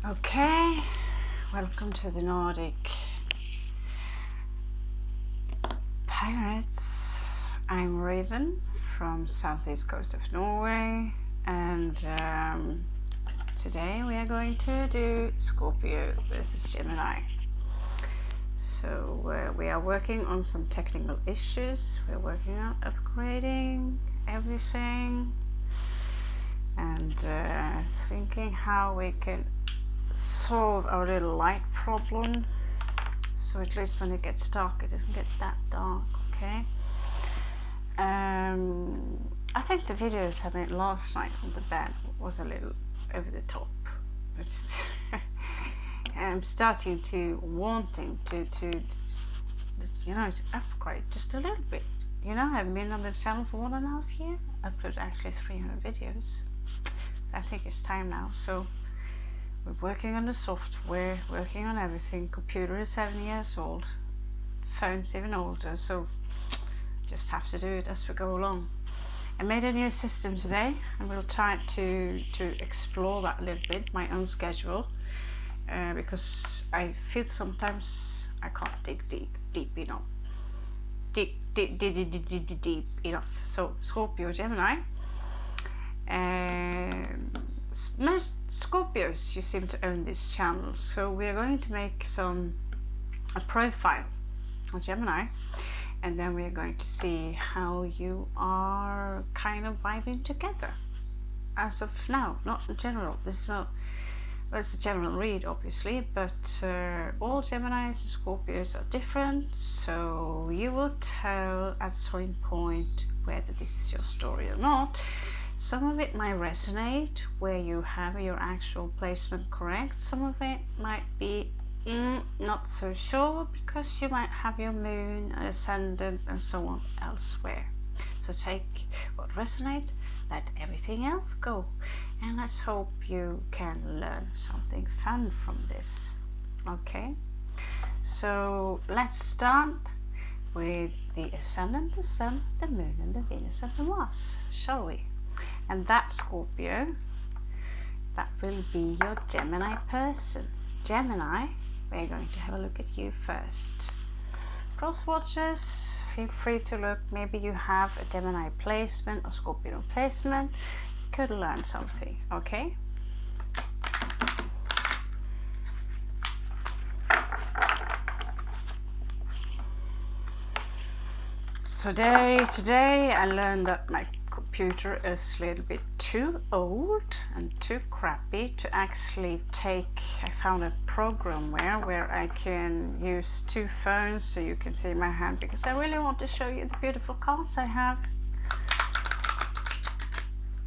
Okay, welcome to the Nordic Pirates. I'm Raven from southeast coast of Norway, and today we are going to do Scorpio versus Gemini. So we are working on some technical issues. We're working on upgrading everything and thinking how we can solve our little light problem, so at least when it gets dark it doesn't get that dark. Okay, I think the videos I made last night on the bed was a little over the top, but I'm starting to wanting to upgrade just a little bit. I've been on the channel for 1.5 years, uploaded actually 300 videos. I think it's time now. So we're working on the software, working on everything. Computer is 7 years old, phone's even older, so just have to do it as we go along. I made a new system today, and we'll try to explore that a little bit, my own schedule, because I feel sometimes I can't dig deep enough. Deep enough. So Scorpio, Gemini. Most Scorpios, you seem to own this channel, so we are going to make a profile of Gemini, and then we are going to see how you are kind of vibing together as of now. Not in general, this is not, well, it's a general read obviously, but all Geminis and Scorpios are different, so you will tell at some point whether this is your story or not. Some of it might resonate where you have your actual placement correct. Some of it might be not so sure, because you might have your moon, ascendant and so on elsewhere. So take what resonates, let everything else go, and let's hope you can learn something fun from this. Okay, so let's start with the ascendant, the sun, the moon and the Venus and the Mars, shall we? And that Scorpio, that will be your Gemini person. Gemini, we're going to have a look at you first. Cross watchers, feel free to look. Maybe you have a Gemini placement or Scorpio placement. You could learn something, okay? So today I learned that my computer is a little bit too old and too crappy to actually take. I found a program where I can use 2 phones so you can see my hand, because I really want to show you the beautiful cards I have.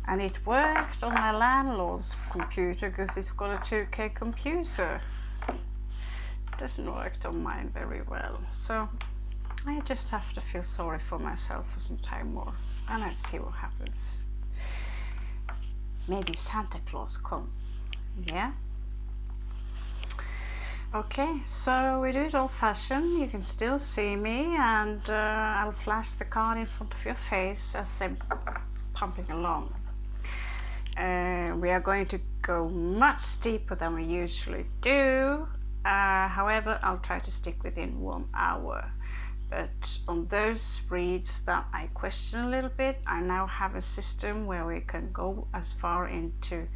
And it worked on my landlord's computer because it's got a 2K computer. It doesn't work on mine very well, so I just have to feel sorry for myself for some time more, and let's see what happens. Maybe Santa Claus come. Yeah. Okay, so we do it old fashioned. You can still see me, and I'll flash the card in front of your face as I'm pumping along. We are going to go much deeper than we usually do. However, I'll try to stick within 1 hour. But on those reads that I question a little bit, I now have a system where we can go as far into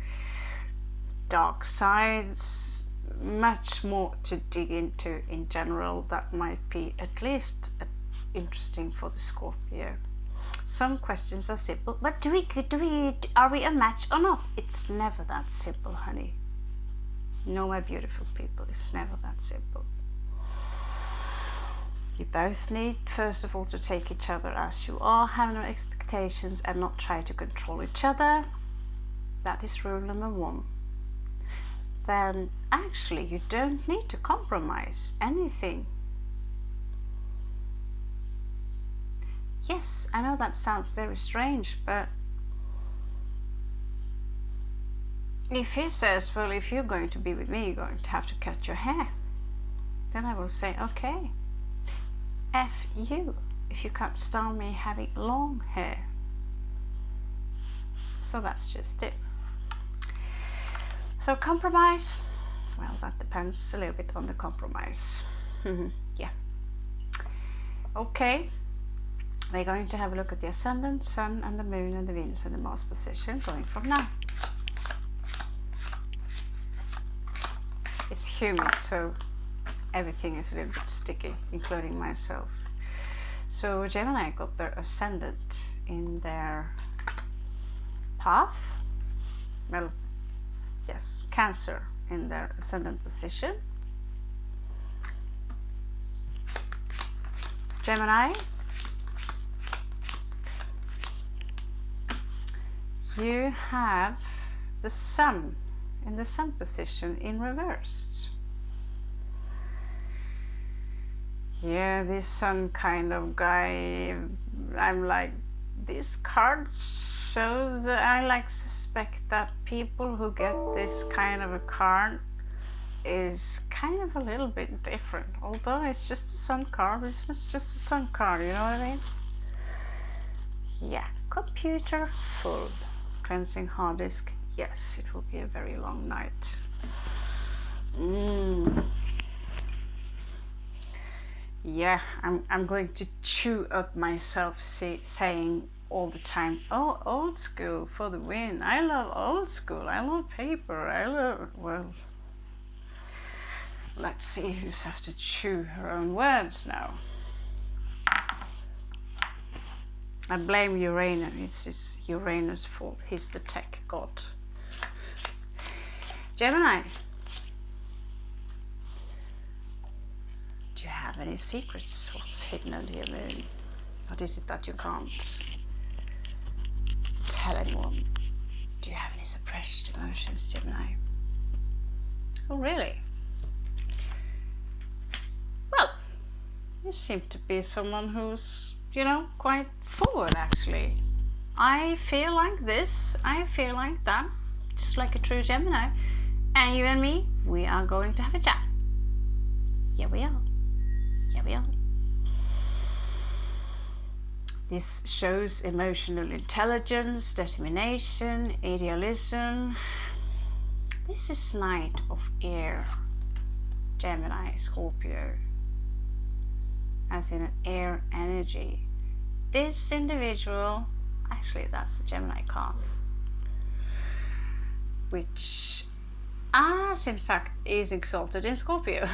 dark sides, much more to dig into in general. That might be at least interesting for the Scorpio. Some questions are simple, but are we a match or not? It's never that simple, honey. No, my beautiful people, it's never that simple. You both need, first of all, to take each other as you are, have no expectations and not try to control each other. That is rule number 1. Then actually you don't need to compromise anything. Yes, I know that sounds very strange, but if he says, well, if you're going to be with me, you're going to have to cut your hair, then I will say, okay, F you if you can't stand me having long hair. So that's just it. So compromise, Well, that depends a little bit on the compromise. Yeah. Okay. We're going to have a look at the ascendant, sun, and the moon, and the Venus and the Mars position going from now. It's humid, so everything is a little bit sticky, including myself. So Gemini got their ascendant in their path. Well, yes, Cancer in their ascendant position. Gemini, you have the sun in the sun position in reversed. Yeah, this sun kind of guy, I'm like, this card shows that I like suspect that people who get this kind of a card is kind of a little bit different. Although it's just a sun card, it's just a sun card, you know what I mean? Yeah, computer full. Cleansing hard disk. Yes, it will be a very long night. Yeah, I'm going to chew up myself saying all the time, oh, old school for the win. I love old school. I love paper. I love, well, let's see who's have to chew her own words now. I blame Uranus. It's Uranus' fault. He's the tech god. Gemini. Do you have any secrets? What's hidden under your moon? What is it that you can't tell anyone? Do you have any suppressed emotions, Gemini? Oh, really? Well, you seem to be someone who's, you know, quite forward actually. I feel like this, I feel like that, just like a true Gemini. And you and me, we are going to have a chat. Yeah, we are. Yeah, we are. This shows emotional intelligence, determination, idealism. This is Knight of Air, Gemini, Scorpio, as in an air energy. This individual, actually that's the Gemini card, which as in fact is exalted in Scorpio.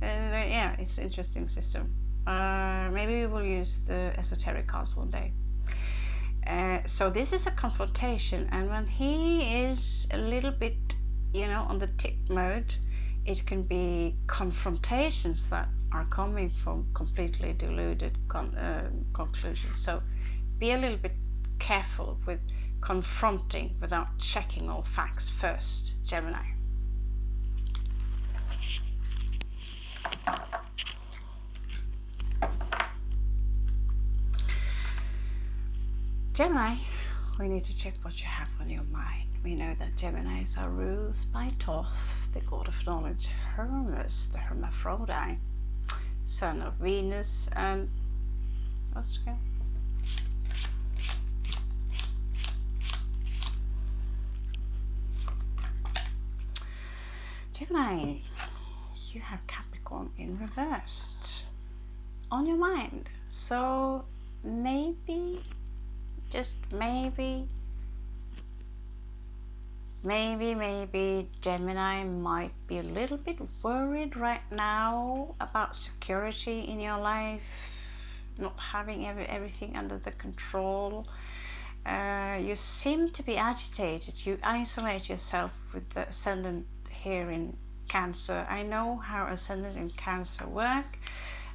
Yeah, it's an interesting system. Maybe we will use the esoteric cards one day. So this is a confrontation, and when he is a little bit, you know, on the tick mode, it can be confrontations that are coming from completely deluded conclusions. So be a little bit careful with confronting without checking all facts first, Gemini. Gemini, we need to check what you have on your mind. We know that Geminis are ruled by Thoth, the god of knowledge, Hermes, the hermaphrodite, son of Venus, and what's it called? Gemini, you have Capricorn in reversed on your mind. So maybe, just maybe Gemini might be a little bit worried right now about security in your life, not having everything under the control. You seem to be agitated. You isolate yourself with the ascendant here in Cancer. I know how ascendant in Cancer work.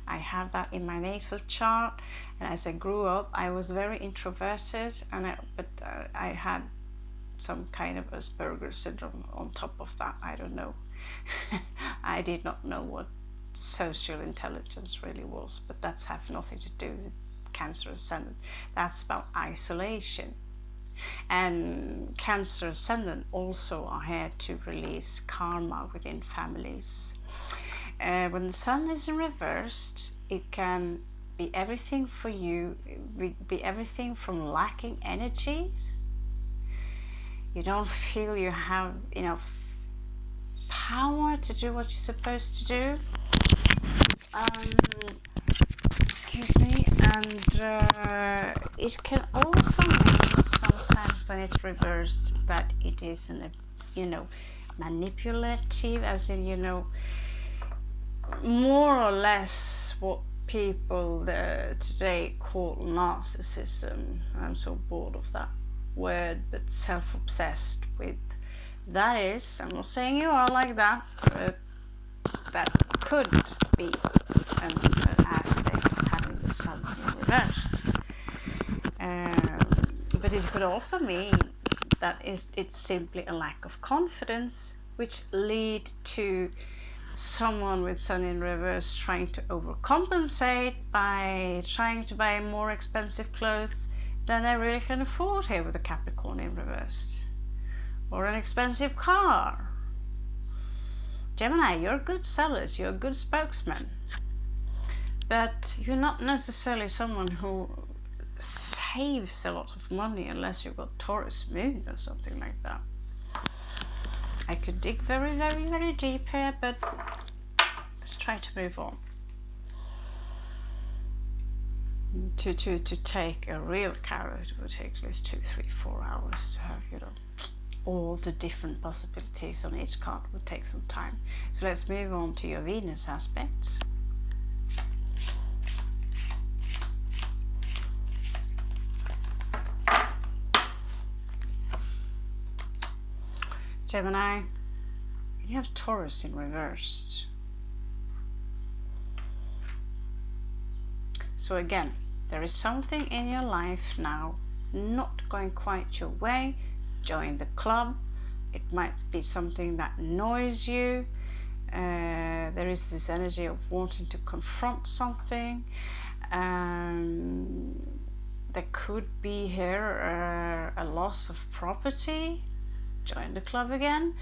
I have that in my natal chart, and as I grew up I was very introverted, and I had some kind of Asperger's syndrome on top of that. I don't know. I did not know what social intelligence really was, but that's have nothing to do with Cancer ascendant. That's about isolation. And Cancer ascendant also are here to release karma within families. When the sun is in reversed, it can be everything for you, be everything from lacking energies. You don't feel you have enough power to do what you're supposed to do. Excuse me. And it can also mean sometimes when it's reversed that it is manipulative, as in, more or less what people today call narcissism. I'm so bored of that word, but self-obsessed with. That is, I'm not saying you are like that, but that could be an aspect of having the sun reversed. But it could also mean that it's simply a lack of confidence, which lead to someone with sun in reverse trying to overcompensate by trying to buy more expensive clothes than they really can afford here with a Capricorn in reverse, or an expensive car. Gemini, you're good sellers, you're a good spokesman, but you're not necessarily someone who saves a lot of money unless you've got Taurus moon or something like that. I could dig very, very, very deep here, but let's try to move on. To take a real carrot would take at least 2, 3, 4 hours to have, all the different possibilities on each card would take some time. So let's move on to your Venus aspects. Gemini, you have Taurus in reverse. So again, there is something in your life now not going quite your way. Join the club. It might be something that annoys you. There is this energy of wanting to confront something. There could be here a loss of property. Join the club again.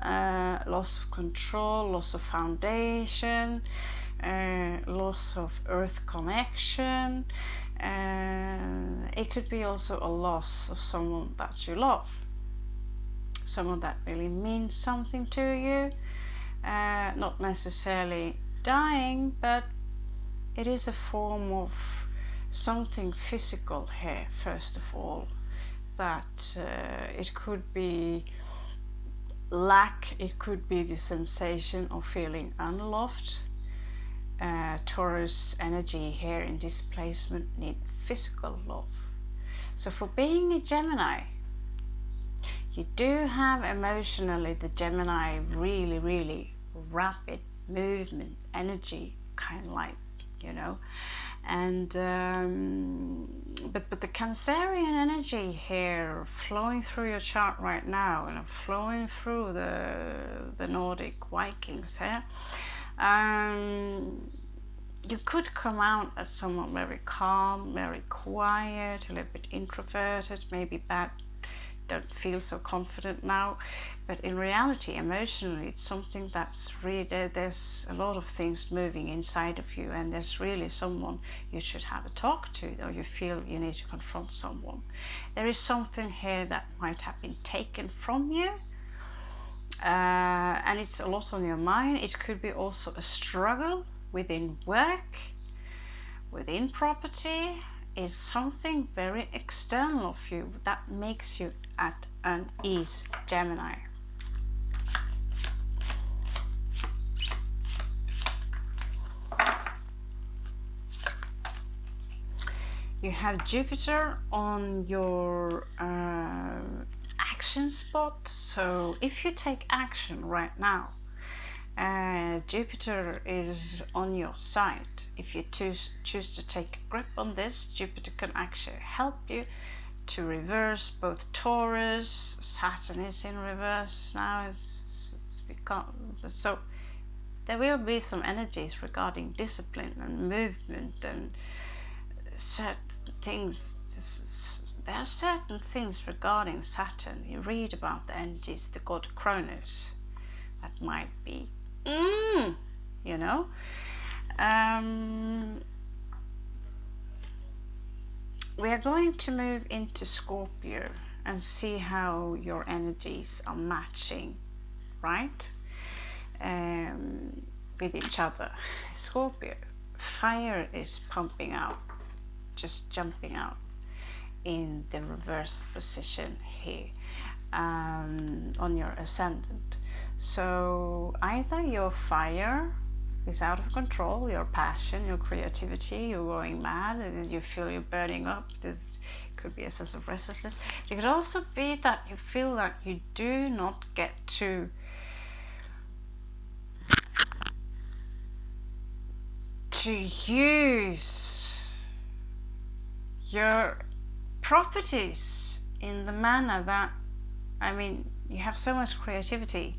Loss of control, loss of foundation, loss of earth connection. It could be also a loss of someone that you love, someone that really means something to you. Not necessarily dying, but it is a form of something physical here, first of all. That it could be lack, it could be the sensation of feeling unloved. Taurus energy here in this placement need physical love. So for being a Gemini, you do have emotionally the Gemini really, really rapid movement, energy, kind of like, and but the Cancerian energy here flowing through your chart right now, and flowing through the Nordic Vikings here, you could come out as someone very calm, very quiet, a little bit introverted, maybe don't feel so confident now, but in reality, emotionally, it's something that's really there's a lot of things moving inside of you, and there's really someone you should have a talk to, or you feel you need to confront someone. There is something here that might have been taken from you, and it's a lot on your mind. It could be also a struggle within work, within property. Is something very external of you that makes you at unease, Gemini. You have Jupiter on your action spot, so if you take action right now, Jupiter is on your side. If you choose to take a grip on this, Jupiter can actually help you to reverse both Taurus. Saturn is in reverse now, so there will be some energies regarding discipline and movement and certain things. There are certain things regarding Saturn. You read about the energies, the god Cronus, that might be we are going to move into Scorpio and see how your energies are matching, right? with each other. Scorpio, fire is pumping out, just jumping out in the reverse position here on your ascendant. So either your fire is out of control, your passion, your creativity, you're going mad, and you feel you're burning up. This could be a sense of restlessness. It could also be that you feel that you do not get to use your properties in the manner that, I mean, you have so much creativity,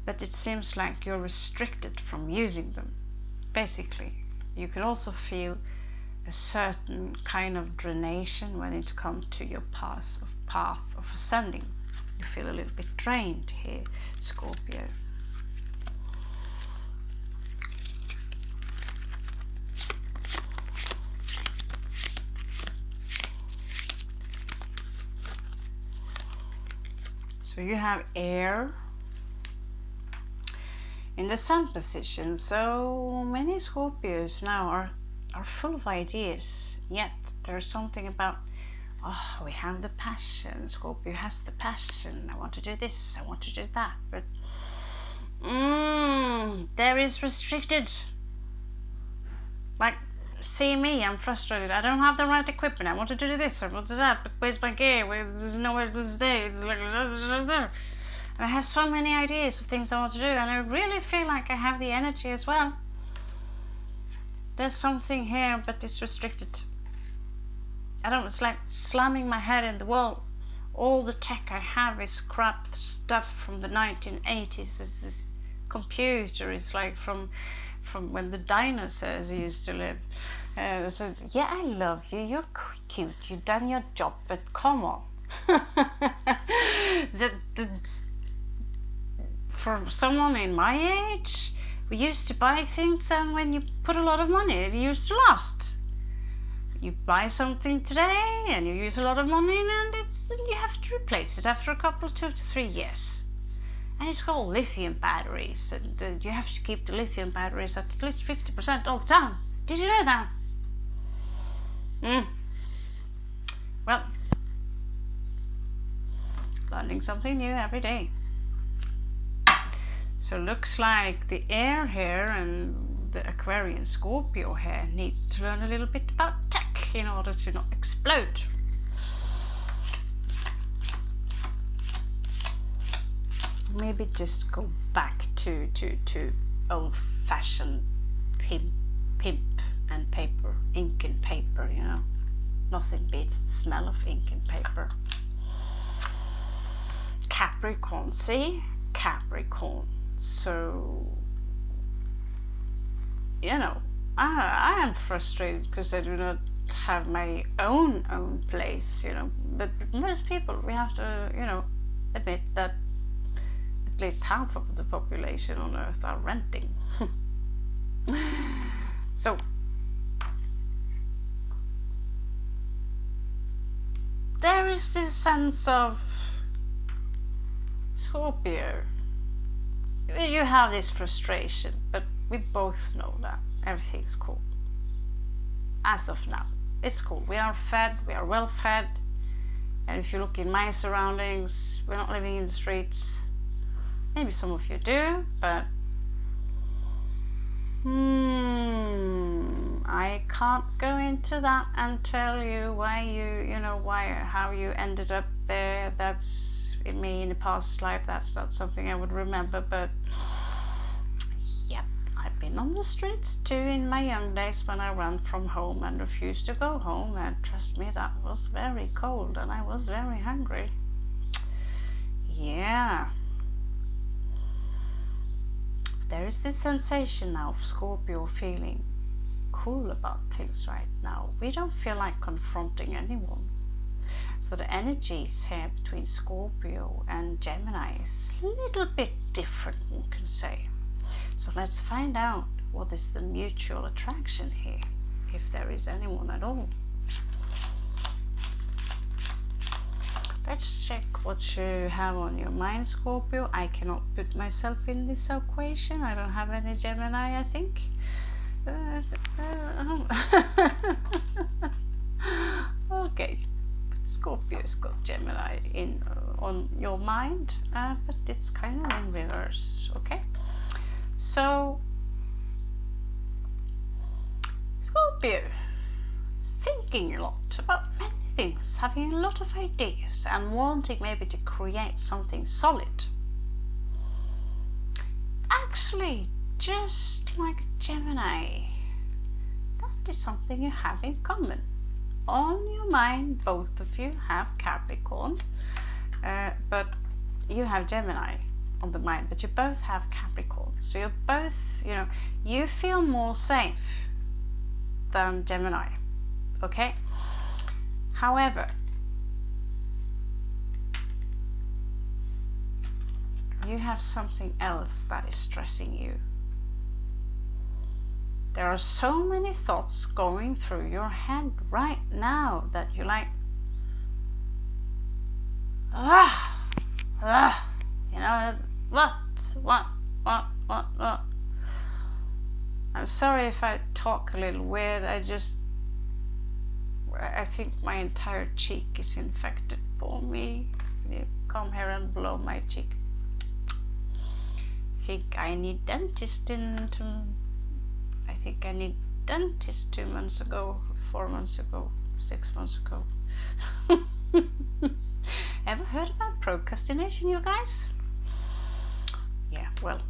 but it seems like you're restricted from using them. Basically, you could also feel a certain kind of draination when it comes to your path of ascending. You feel a little bit drained here, Scorpio. So you have air in the sun position, so many Scorpios now are full of ideas, yet there's something about, oh, we have the passion, Scorpio has the passion, I want to do this, I want to do that, but there is restricted. Like, see me, I'm frustrated, I don't have the right equipment, I want to do this, I want to do that, but where's my gear, there's nowhere to stay, it's like, and I have so many ideas of things I want to do, and I really feel like I have the energy as well. There's something here, but it's restricted. It's like slamming my head in the wall. All the tech I have is crap stuff from the 1980s. This computer is like from when the dinosaurs used to live. So yeah, I love you, you're cute, you've done your job, but come on. For someone in my age, we used to buy things, and when you put a lot of money, it used to last. You buy something today and you use a lot of money, and you have to replace it after a couple of 2 to 3 years. And it's called lithium batteries, and you have to keep the lithium batteries at least 50% all the time. Did you know that? Well, learning something new every day. So looks like the air here and the Aquarian Scorpio here needs to learn a little bit about tech in order to not explode. Maybe just go back to old-fashioned pimp and paper, ink and paper, you know. Nothing beats the smell of ink and paper. Capricorn, see? Capricorn. So, you know, I am frustrated because I do not have my own place, you know. But most people, we have to, you know, admit that at least half of the population on Earth are renting. So, there is this sense of Scorpio. You have this frustration, but we both know that everything's cool. As of now, it's cool. We are fed, we are well fed. And if you look in my surroundings, we're not living in the streets. Maybe some of you do, but I can't go into that and tell you why how you ended up there. That's in me in a past life. That's not something I would remember, but yep, I've been on the streets too in my young days when I ran from home and refused to go home, and trust me, that was very cold and I was very hungry. Yeah. There is this sensation now of Scorpio feeling cool about things right now. We don't feel like confronting anyone. So the energies here between Scorpio and Gemini is a little bit different, one can say. So let's find out what is the mutual attraction here, if there is anyone at all. Let's check what you have on your mind, Scorpio. I cannot put myself in this equation. I don't have any Gemini, I think. Okay, Scorpio's got Gemini in on your mind, but it's kind of in reverse. Okay, so Scorpio, thinking a lot about many things, having a lot of ideas and wanting maybe to create something solid. Actually, just like Gemini, that is something you have in common. On your mind, both of you have Capricorn, but you have Gemini on the mind, but you both have Capricorn. So you're both, you know, you feel more safe than Gemini, okay? However, you have something else that is stressing you. There are so many thoughts going through your head right now that you're like, you know, what? I'm sorry if I talk a little weird. I think my entire cheek is infected. For me, you come here and blow my cheek. Think I need dentist I think I need dentist 2 months ago, 4 months ago, 6 months ago. Ever heard about procrastination, you guys? Yeah, well,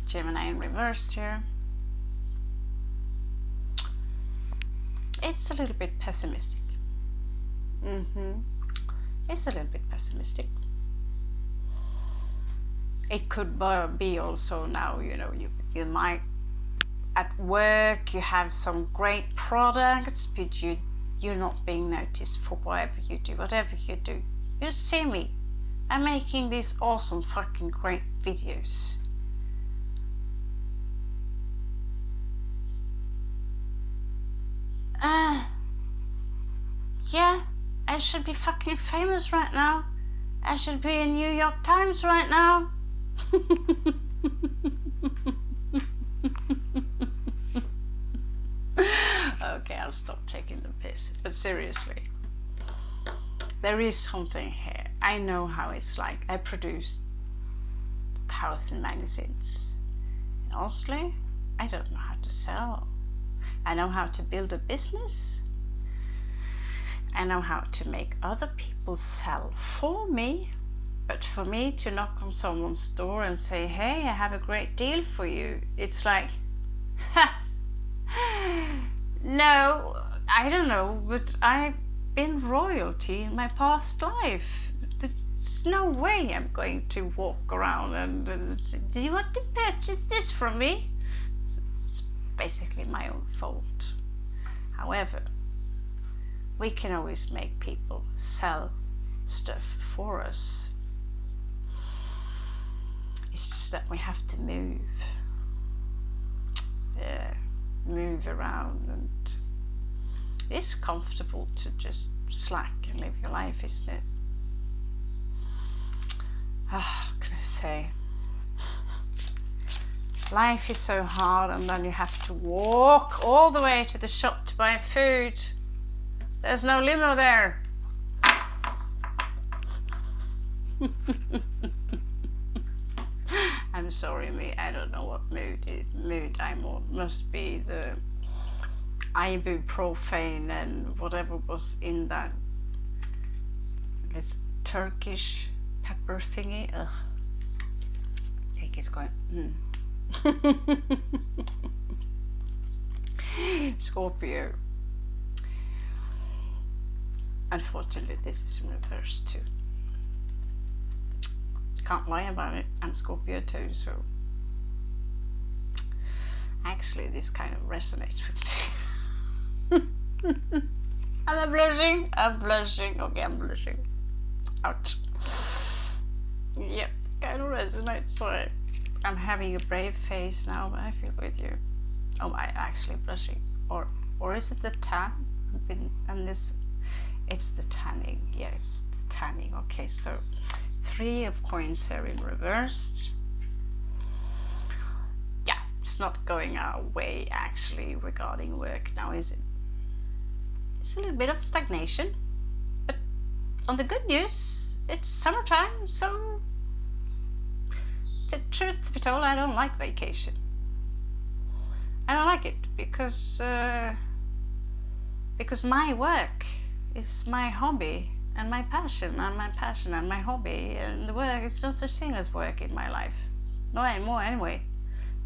Gemini in reverse here. It's a little bit pessimistic. It's a little bit pessimistic. It could be also now, you know, you might at work you have some great products, but you're not being noticed for whatever you do. You see me, I'm making these awesome fucking great videos. Yeah, I should be fucking famous right now. I should be in New York Times right now. Okay, I'll stop taking the piss. But seriously, there is something here. I know how it's like. I produced 1,000 magazines. And honestly, I don't know how to sell. I know how to build a business. I know how to make other people sell for me. But for me to knock on someone's door and say, hey, I have a great deal for you, it's like, ha! No, I don't know, but I've been royalty in my past life. There's no way I'm going to walk around and say, do you want to purchase this from me? It's basically my own fault. However, we can always make people sell stuff for us. It's just that we have to move. Yeah, move around, and it's comfortable to just slack and live your life, isn't it? What can I say? Life is so hard, and then you have to walk all the way to the shop to buy food. There's no limo there. I'm sorry, me. I don't know what mood I'm on. Must be the ibuprofen and whatever was in that. This Turkish pepper thingy. Ugh. I think it's going. Scorpio. Unfortunately, this is in reverse too. Can't lie about it. I'm Scorpio too, so actually this kind of resonates with me. Am I blushing? I'm blushing. Okay, I'm blushing. Ouch. Yep, kind of resonates. So I'm having a brave face now, but I feel with you. Oh, I'm actually blushing. Or is it the tan? And this, it's the tanning. Yeah, it's the tanning. Okay, so 3 of coins here in reversed. Yeah, it's not going our way actually regarding work now, is it? It's a little bit of stagnation, but on the good news, it's summertime, so the truth to be told, I don't like vacation. I don't like it because my work is my hobby and my passion, and my passion and my hobby, and the work is no such thing as work in my life. No anymore anyway.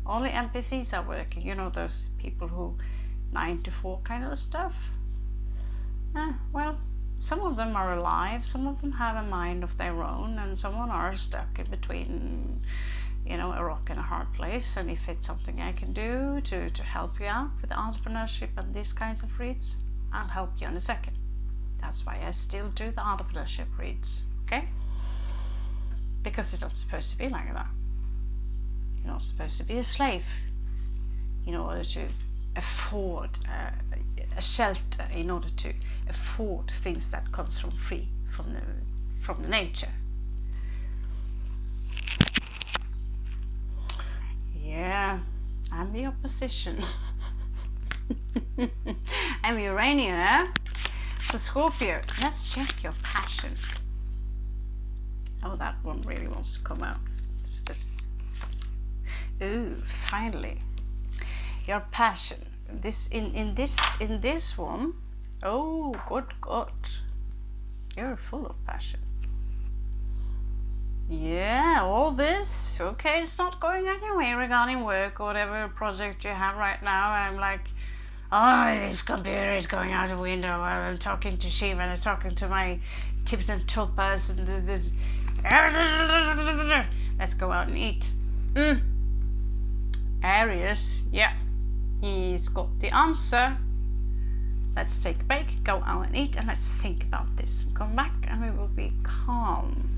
Only NPCs are working, you know, those people who 9 to 4 kind of stuff. Well, some of them are alive, some of them have a mind of their own, and some are stuck in between, you know, a rock and a hard place. And if it's something I can do to help you out with entrepreneurship and these kinds of reads, I'll help you in a second. That's why I still do the entrepreneurship reads, okay? Because it's not supposed to be like that. You're not supposed to be a slave in order to afford a shelter, in order to afford things that comes from free from the nature. Yeah, I'm the opposition. I'm Uranian, eh? So Scorpio, let's check your passion. Oh, that one really wants to come out. Ooh, finally. Your passion. This in this one. Oh, good God. You're full of passion. Yeah, all this. Okay, it's not going anywhere regarding work or whatever project you have right now. I'm like, oh, this computer is going out the window while I'm talking to Shiva and I'm talking to my tips and tulpas and let's go out and eat. Aries, yeah, he's got the answer. Let's take a break, go out and eat, and let's think about this and come back, and we will be calm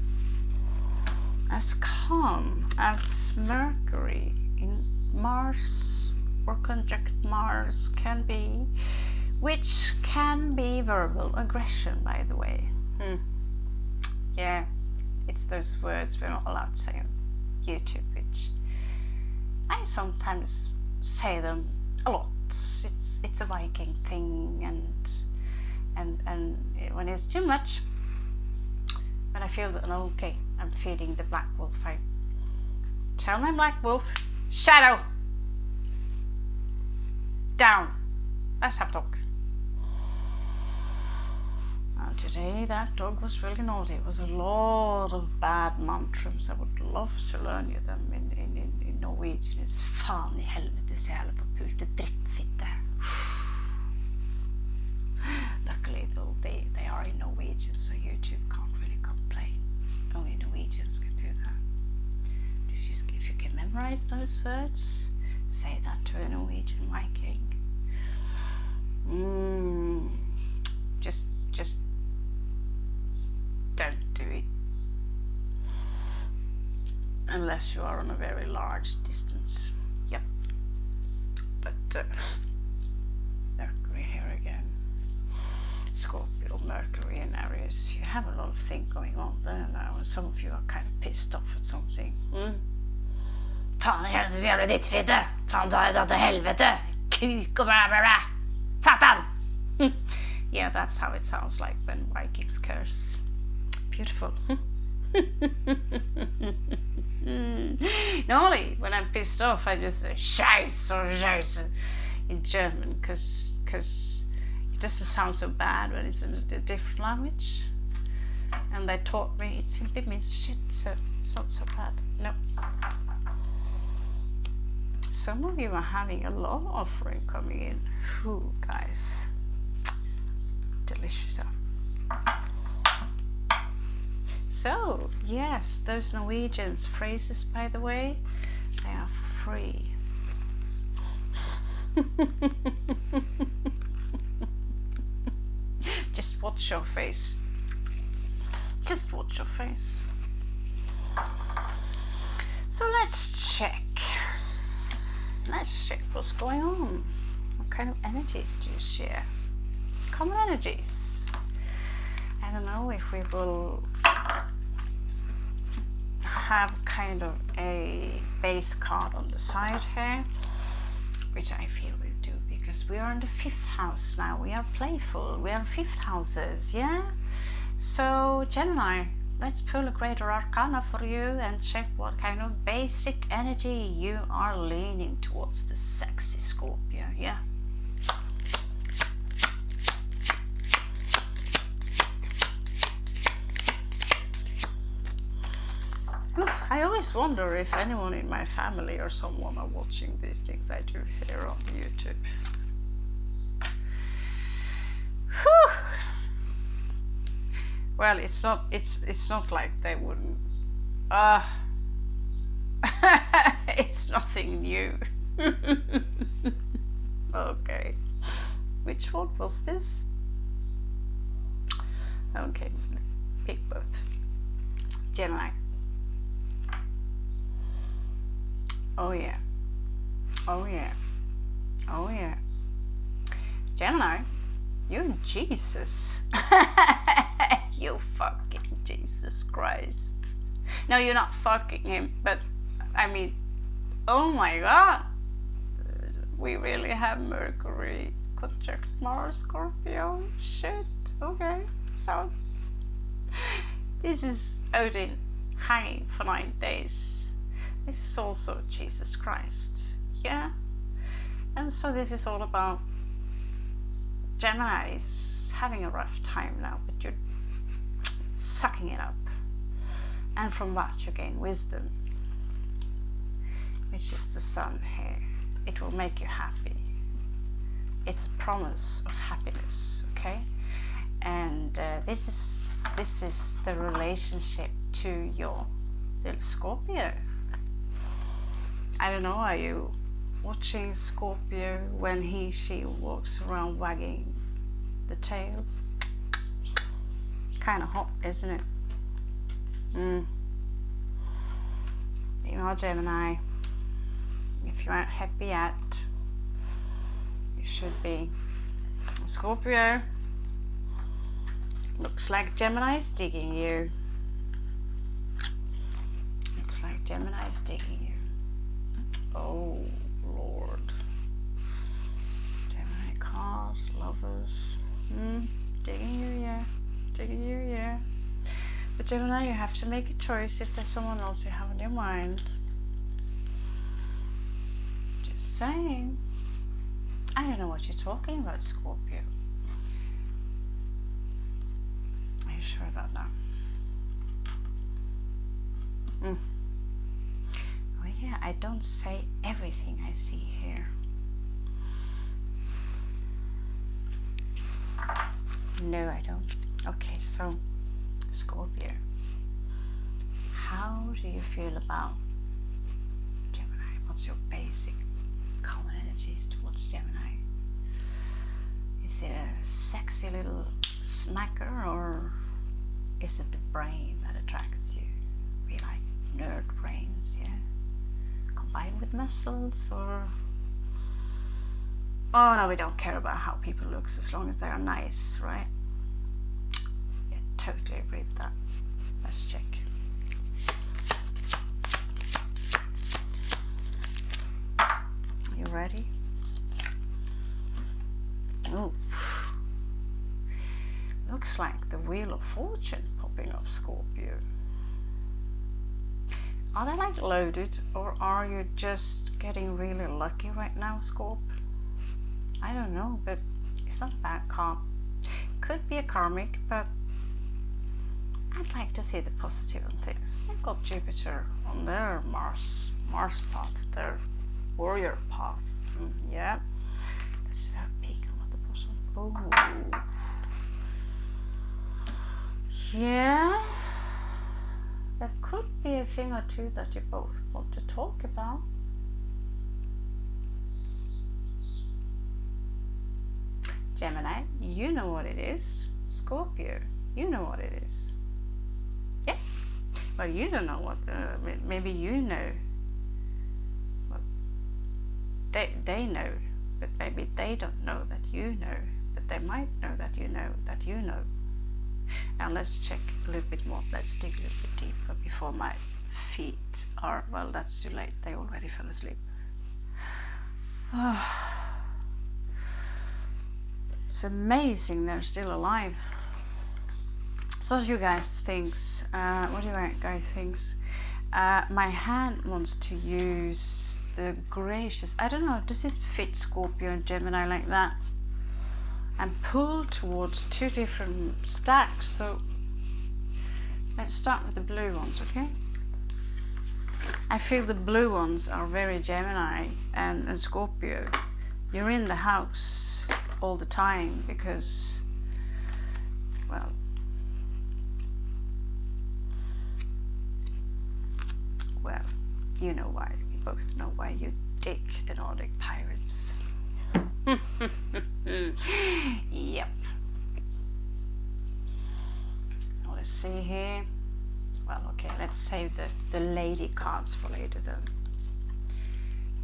as Mercury in Mars or conjunct Mars can be, which can be verbal aggression, by the way. Yeah, it's those words we're not allowed to say on YouTube, which I sometimes say them a lot. It's a Viking thing, and when it's too much, when I feel that, okay, I'm feeding the black wolf, I tell my black wolf, shadow, down, let's have talk. Today that dog was really naughty. It was a lot of bad mantras. I would love to learn you them in Norwegian. It's fan I helvetes jävla forpulte drittfitte. Luckily though, they are in Norwegian, so YouTube can't really complain. Only Norwegians can do that. If you can memorize those words, say that to a Norwegian Viking. Just don't do it unless you are on a very large distance. Yep. But Mercury here again. Scorpio, Mercury and Aries. You have a lot of things going on there now, and some of you are kind of pissed off at something. Fan i helvetes jävla dittfitte! Fan ta deg til helvete! Kuk og bla bla bla! Satan! Yeah, that's how it sounds like when Vikings curse. Beautiful. Normally, when I'm pissed off, I just say Scheiße or Scheiße in German, because it doesn't sound so bad when it's in a different language. And they taught me it simply means shit, so it's not so bad. No. Some of you are having a love offering coming in. Ooh, guys. Delicious. So, yes, those Norwegians phrases, by the way, they are for free. Just watch your face. Just watch your face. So let's check. Let's check what's going on. What kind of energies do you share? Common energies. I don't know if we will have kind of a base card on the side here, which I feel we do, because we are in the 5th house now. We are playful, we are 5th houses, yeah? So Gemini, let's pull a greater arcana for you and check what kind of basic energy you are leaning towards the sexy Scorpio, yeah? I always wonder if anyone in my family or someone are watching these things I do here on YouTube. Whew. Well, it's not like they wouldn't. It's nothing new. Okay. Which one was this? Okay, pick both. Gemini. Oh yeah. Oh yeah. Oh yeah. Gemini, you're Jesus. You fucking Jesus Christ. No, you're not fucking him, but I mean, oh my god. We really have Mercury conjunct Mars, Scorpio. Shit. Okay. So this is Odin hanging for 9 days. This is also Jesus Christ, yeah? And so this is all about Gemini is having a rough time now, but you're sucking it up. And from that you gain wisdom, which is the sun here. It will make you happy. It's a promise of happiness, okay? And this is the relationship to your little Scorpio. I don't know, are you watching Scorpio when she walks around wagging the tail? Kind of hot, isn't it? You know, Gemini, if you aren't happy yet, you should be. Scorpio, looks like Gemini's digging you. Looks like Gemini's digging you. Oh Lord. Gemini card, lovers. Digging you, yeah. Digging you, yeah. But Gemini, you have to make a choice if there's someone else you have in your mind. Just saying. I don't know what you're talking about, Scorpio. Are you sure about that? Oh yeah, I don't say everything I see here. No, I don't. Okay, so Scorpio, how do you feel about Gemini? What's your basic common energies towards Gemini? Is it a sexy little smacker, or is it the brain that attracts you? We like nerd brains, yeah? Combined with muscles, or... Oh no, we don't care about how people look as long as they are nice, right? Yeah, totally agree with that. Let's check. Are you ready? Oh, looks like the Wheel of Fortune popping up, Scorpio. Are they like loaded, or are you just getting really lucky right now, Scorp? I don't know, but it's not a bad card. Could be a karmic, but I'd like to see the positive on things. They've got Jupiter on their Mars path, their warrior path. Yeah. Let's have a peek on what the bottom. Oh. Yeah. There could be a thing or two that you both want to talk about. Gemini, you know what it is. Scorpio, you know what it is. Yeah, but you don't know what. Maybe you know. What they know, but maybe they don't know that you know. But they might know that you know that you know. Now let's check a little bit more. Let's dig a little bit deeper before my feet are, well, that's too late. They already fell asleep. It's amazing they're still alive. So what do you guys think? What do you guys think? My hand wants to use the gracious, I don't know, does it fit Scorpio and Gemini like that? And pull towards two different stacks. So let's start with the blue ones, okay? I feel the blue ones are very Gemini and Scorpio. You're in the house all the time because, well, you know why. We both know why you dig the Nordic pirates. Yep. So let's see here. Well, okay, let's save the lady cards for later then.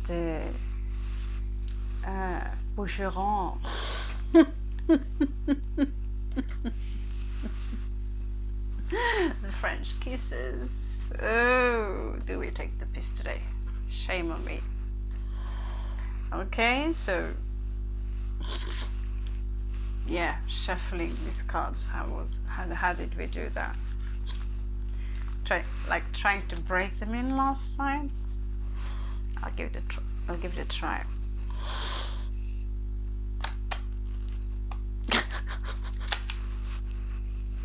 The Boucheron. The French kisses. Oh, do we take the piss today? Shame on me. Okay, so yeah, shuffling these cards. How did we do that? Trying to break them in last time. I'll give it a try.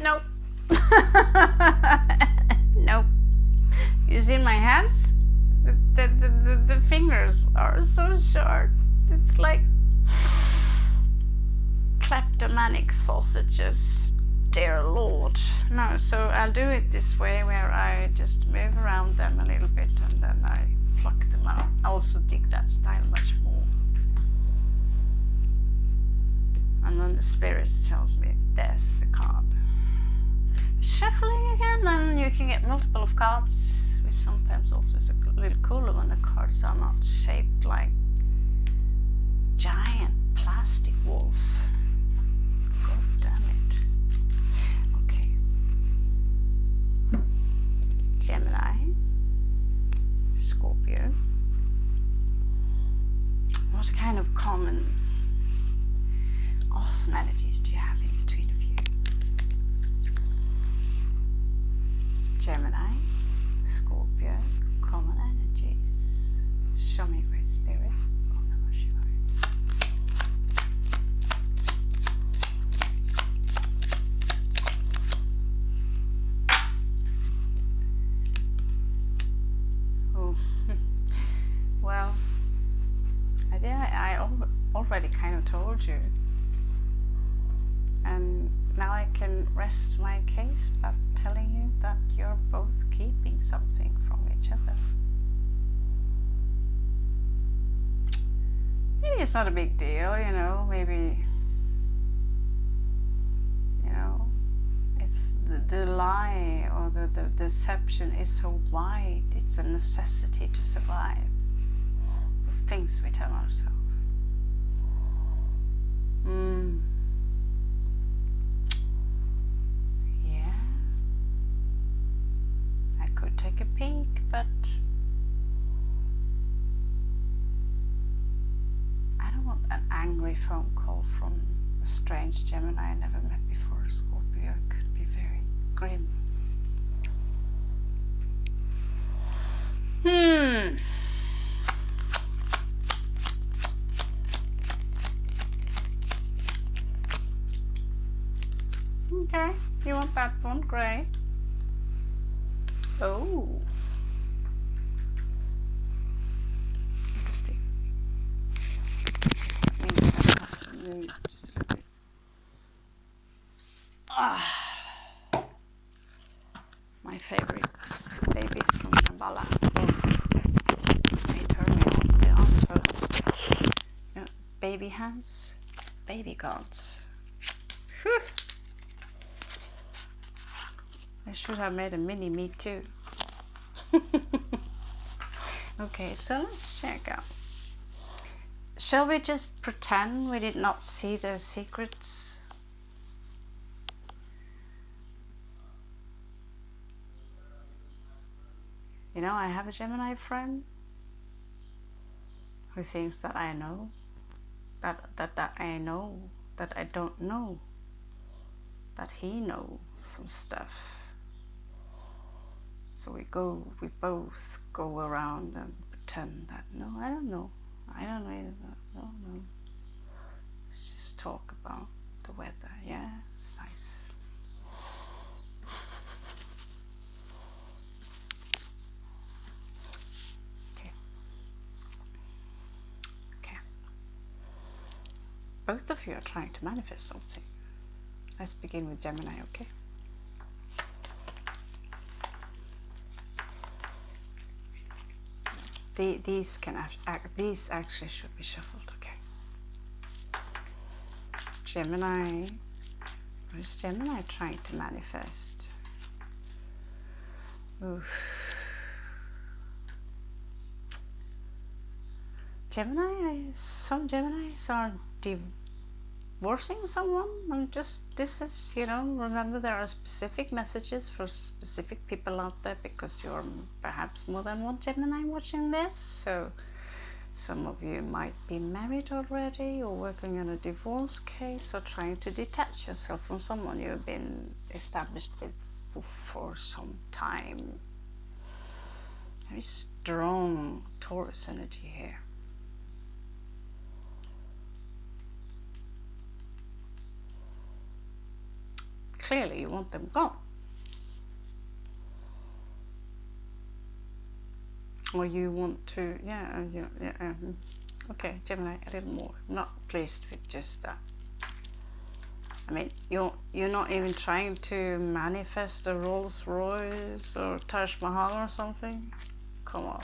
Nope. Nope. You see my hands? The fingers are so short. It's like kleptomanic sausages, dear Lord. No, so I'll do it this way, where I just move around them a little bit and then I pluck them out. I also dig that style much more. And then the spirits tells me there's the card. Shuffling again, and you can get multiple of cards, which sometimes also is a little cooler when the cards are not shaped like giant plastic walls. God damn it. Okay. Gemini, Scorpio. What kind of common awesome energies do you have in between of you? Gemini, Scorpio, common energies. Show me, Great Spirit. Oh, no, oh, well, I already kind of told you. And now I can rest my case by telling you that you're both keeping something from each other. Maybe it's not a big deal, you know, maybe, you know, it's the lie or the deception is so wide, it's a necessity to survive. The things we tell ourselves. Could take a peek, but I don't want an angry phone call from a strange Gemini I never met before. Scorpio could be very grim. Okay, you want that one? Great. Oh, interesting. That means I have to move just a little bit. My favorites, the babies from Shambhala. They turn me on also. You know, baby hands, baby gods. Whew. I should have made a mini me too. Okay, so let's check out. Shall we just pretend we did not see those secrets? You know, I have a Gemini friend who thinks that I know, that I know, that I don't know, that he knows some stuff. So we both go around and pretend that, no, I don't know either, no, let's just talk about the weather. Yeah, it's nice. Okay. Both of you are trying to manifest something. Let's begin with Gemini, okay? These actually should be shuffled, okay? Gemini, what is Gemini trying to manifest? Oof. Some Geminis are divorcing someone, and this is, you know, remember there are specific messages for specific people out there, because you're perhaps more than one Gemini watching this. So some of you might be married already, or working on a divorce case, or trying to detach yourself from someone you've been established with for some time. Very strong Taurus energy here. Clearly you want them gone. Or you want to, okay, Gemini, a little more. Not pleased with just that. I mean, you're not even trying to manifest a Rolls Royce or Taj Mahal or something. Come on.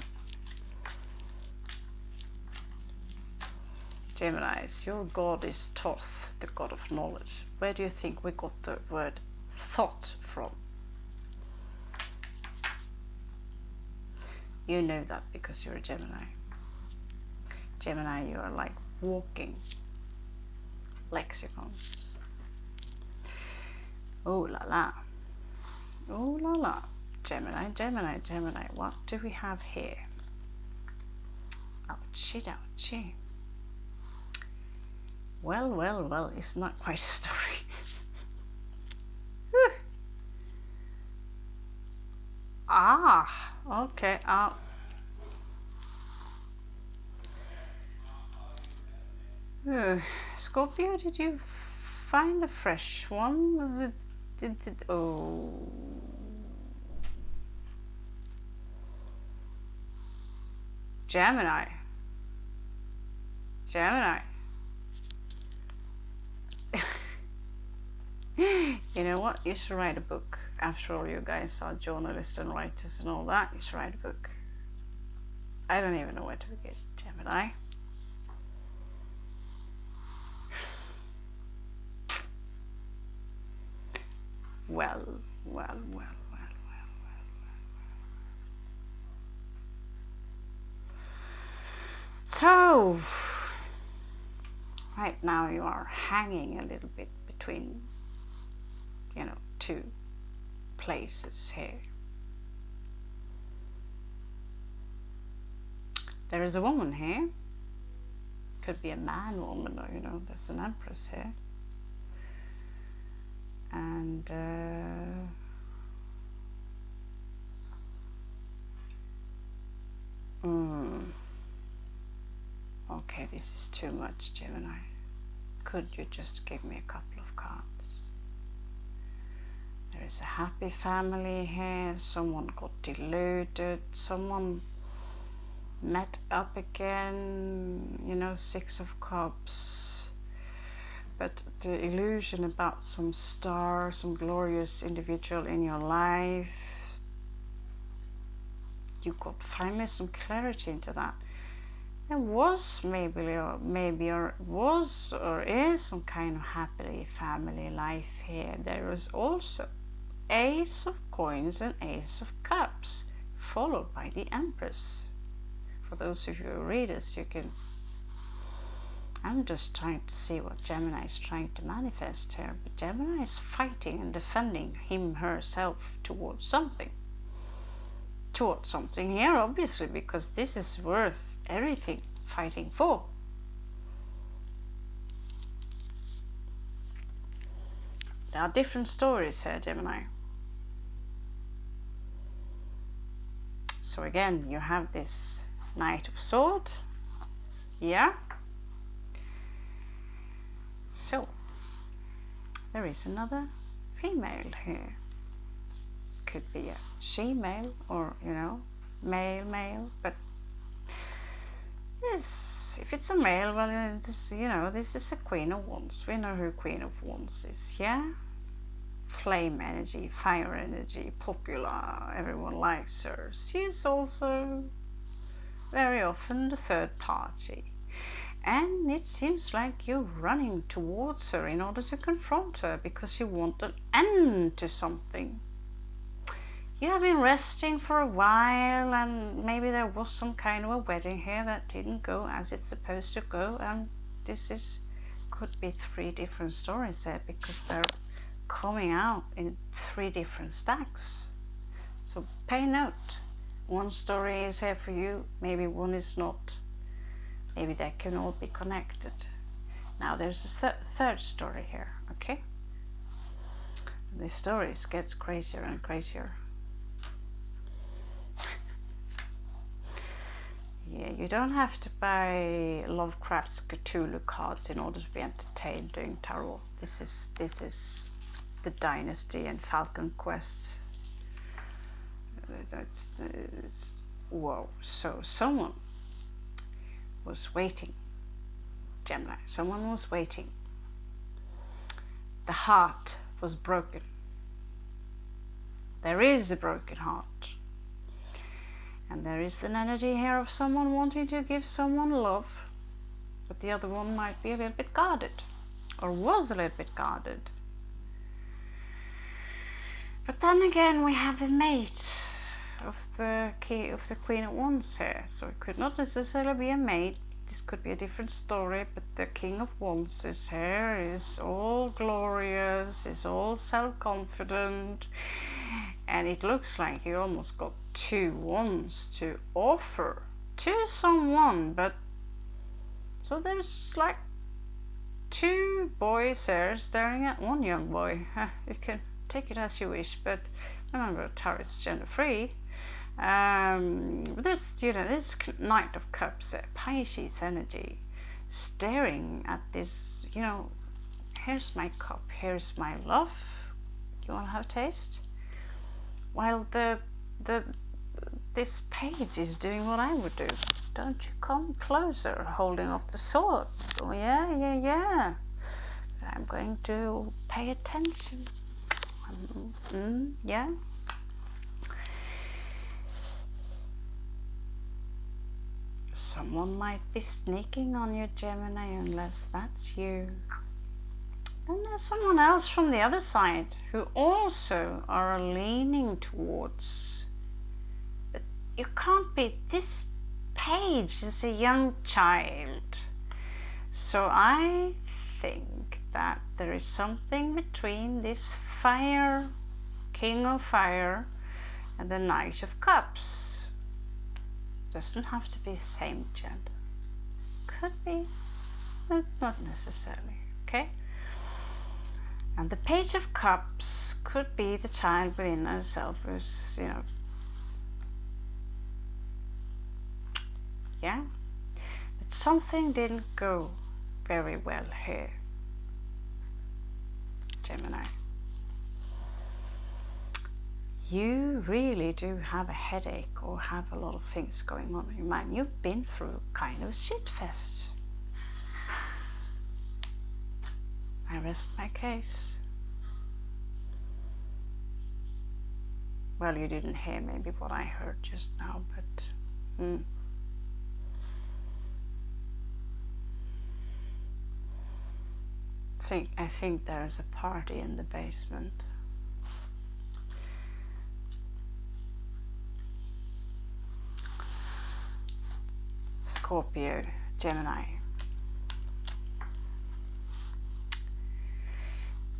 Geminis, your god is Thoth, the god of knowledge. Where do you think we got the word thought from? You know that because you're a Gemini. Gemini, you are like walking lexicons. Oh la la. Oh la la. Gemini, Gemini, Gemini. What do we have here? Ouchie, ouchie. Well, it's not quite a story. Okay. Scorpio, did you find a fresh one? Oh. Gemini. You know what? You should write a book. After all, you guys are journalists and writers and all that. You should write a book. I don't even know where to begin. Gemini. Well. So, right now you are hanging a little bit between, you know, two places here. There is a woman here. Could be a man, woman, or, you know, there's an Empress here. And okay, this is too much, Gemini. Could you just give me a couple of cards? There is a happy family here. Someone got deluded. Someone met up again. You know, Six of Cups. But the illusion about some star, some glorious individual in your life, you got finally some clarity into that. There was maybe is some kind of happy family life here. There is also Ace of Coins and Ace of Cups, followed by the Empress. For those of you readers, you can. I'm just trying to see what Gemini is trying to manifest here. But Gemini is fighting and defending herself towards something. towards something here, obviously, because this is worth everything fighting for. There are different stories here, Gemini. So again, you have this Knight of Swords. Yeah. So there is another female here. Could be a she-male or, you know, male, but yes, if it's a male, well, it's, you know, this is a Queen of Wands. We know who Queen of Wands is, yeah? Flame energy, fire energy, popular, everyone likes her. She is also very often the third party. And it seems like you're running towards her in order to confront her because you want an end to something. You have been resting for a while, and maybe there was some kind of a wedding here that didn't go as it's supposed to go, and this could be 3 different stories there because they're coming out in 3 different stacks. So pay note. One story is here for you, maybe one is not. Maybe they can all be connected. Now there's a third story here, okay? The stories gets crazier and crazier. Yeah, you don't have to buy Lovecraft's Cthulhu cards in order to be entertained doing tarot. This is the Dynasty and Falcon Quest. It's whoa. So someone was waiting, Gemini. Someone was waiting. The heart was broken. There is a broken heart. And there is an energy here of someone wanting to give someone love, but the other one might be a little bit guarded, or was a little bit guarded. But then again, we have the mate of the Queen of Wands here, so it could not necessarily be a mate. This could be a different story, but the King of Wands is here, is all glorious, is all self-confident, and it looks like you almost got 2 wands to offer to someone. But so there's like 2 boys here staring at one young boy. You can take it as you wish, but remember, tarot is gender free. There's, you know, this Knight of Cups, Pisces energy, staring at this, you know, here's my cup, here's my love, you want to have a taste? While this page is doing what I would do. Don't you come closer, holding up the sword. Oh yeah. I'm going to pay attention. Yeah. Someone might be sneaking on you, Gemini, unless that's you. And there's someone else from the other side who also are leaning towards. But you can't be. This page is a young child. So I think that there is something between this fire, King of Fire, and the Knight of Cups. Doesn't have to be same gender. Could be, but not necessarily, okay? And the Page of Cups could be the child within herself who's, you know, yeah? But something didn't go very well here, Gemini. You really do have a headache or have a lot of things going on in your mind. You've been through kind of a shit fest. I rest my case. Well, you didn't hear maybe what I heard just now, but I think there's a party in the basement. Scorpio, Gemini.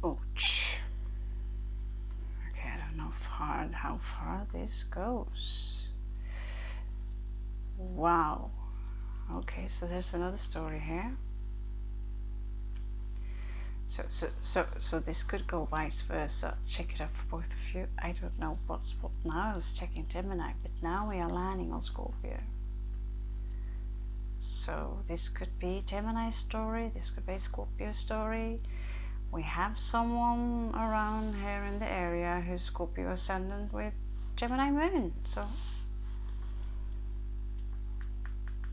Ouch. Okay, I don't know how far this goes. Wow. Okay, so there's another story here. So this could go vice versa. Check it out for both of you. I don't know what's what now. I was checking Gemini, but now we are landing on Scorpio. So this could be Gemini's story, this could be Scorpio's story. We have someone around here in the area who's Scorpio ascendant with Gemini moon. So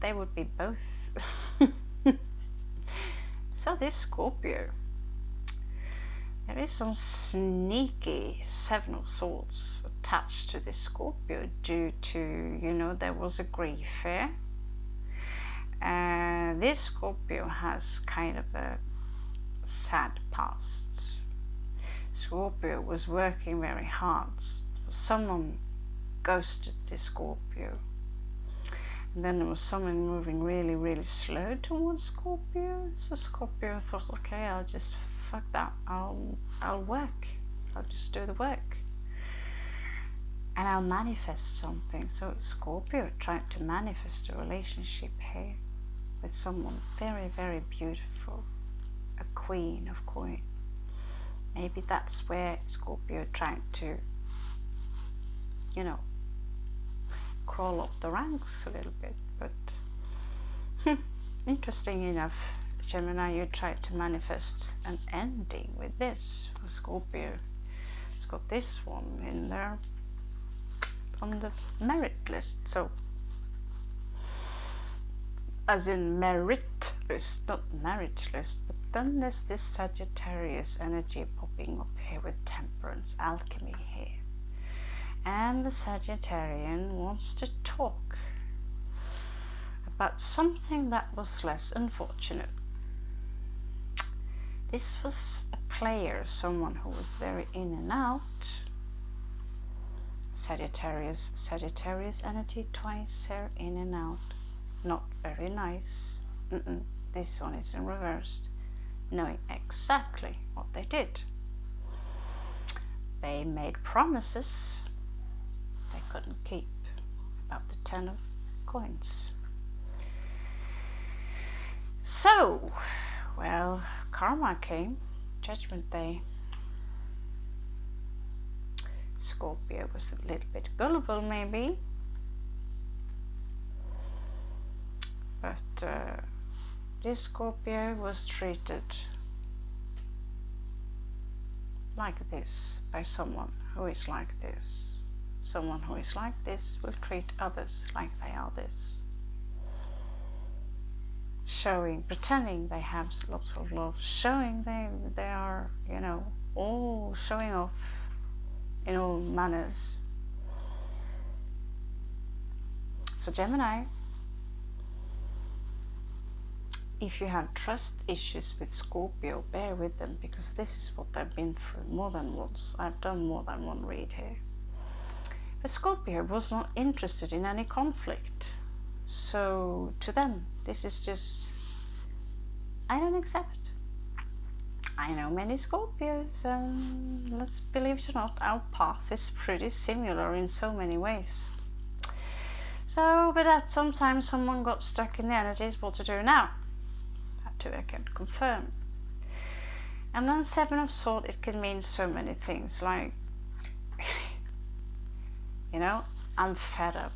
they would be both. So this Scorpio, there is some sneaky Seven of Swords attached to this Scorpio due to, you know, there was a grief here. This Scorpio has kind of a sad past. Scorpio was working very hard. Someone ghosted this Scorpio. And then there was someone moving really, really slow towards Scorpio. So Scorpio thought, okay, I'll just fuck that. I'll work. I'll just do the work. And I'll manifest something. So Scorpio tried to manifest a relationship here with someone very, very beautiful. A queen of coin. Maybe that's where Scorpio tried to, you know, crawl up the ranks a little bit. But interesting enough, Gemini, you tried to manifest an ending with this for Scorpio. It's got this one in there on the merit list. So as in merit list, not marriage list. But then there's this Sagittarius energy popping up here with temperance, alchemy here. And the Sagittarian wants to talk about something that was less unfortunate. This was a player, someone who was very in and out. Sagittarius energy twice here, in and out. Not very nice. This one is in reversed, knowing exactly what they did. They made promises they couldn't keep, about the 10 of coins. So, well, karma came, judgment day. Scorpio was a little bit gullible maybe, but this Scorpio was treated like this by someone who is like this. Someone who is like this will treat others like they are this. Showing, pretending they have lots of love, showing they are, you know, all showing off in all manners. So Gemini, if you have trust issues with Scorpio, bear with them, because this is what they've been through more than once. I've done more than one read here. But Scorpio was not interested in any conflict. So to them, this is just, I don't accept. I know many Scorpios, and let's believe it or not, our path is pretty similar in so many ways. So, but that sometimes someone got stuck in the energies, what to do now? That too I can confirm. And then Seven of Swords, it can mean so many things, like, you know, I'm fed up,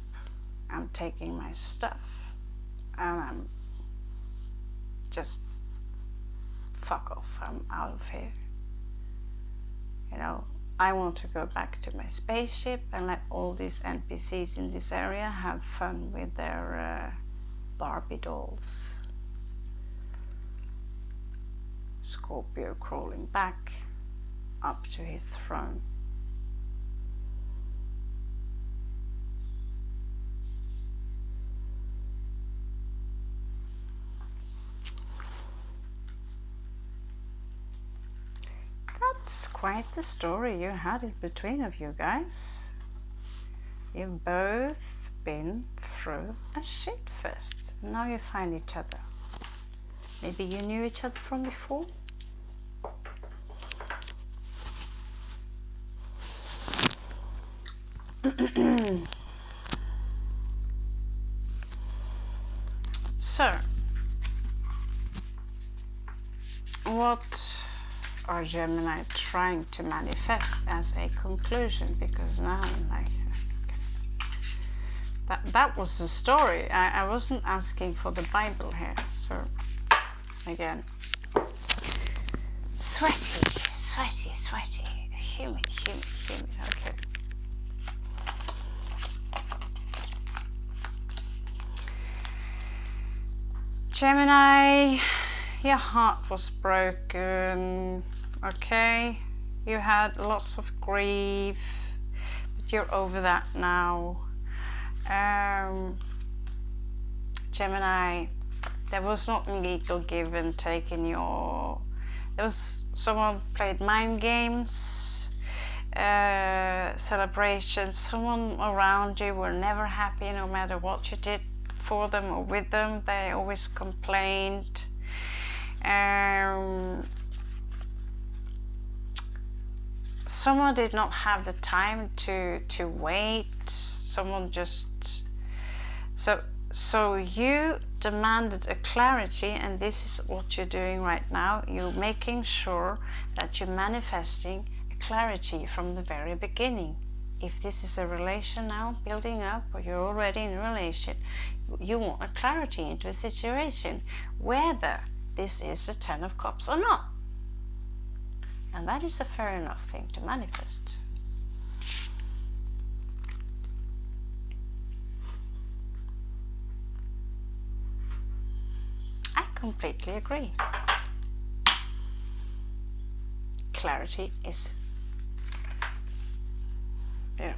I'm taking my stuff, and I'm just, fuck off, I'm out of here. You know, I want to go back to my spaceship and let all these NPCs in this area have fun with their Barbie dolls. Scorpio crawling back up to his throne. That's quite the story you had in between of you guys. You've both been through a shit fest. Now you find each other. Maybe you knew each other from before? So, what are Gemini trying to manifest as a conclusion? Because now I'm like, that was the story. I wasn't asking for the Bible here. So, again, sweaty, sweaty, sweaty, humid, humid, humid. Okay. Gemini, your heart was broken, okay? You had lots of grief, but you're over that now. Gemini, there was not an equal give and take in your... There was someone played mind games, celebrations. Someone around you were never happy no matter what you did for them or with them. They always complained. Someone did not have the time to wait. Someone just... So you demanded a clarity, and this is what you're doing right now. You're making sure that you're manifesting a clarity from the very beginning. If this is a relation now building up, or you're already in a relation, you want a clarity into a situation, whether this is a 10 of Cups or not. And that is a fair enough thing to manifest. I completely agree. Clarity is, you know.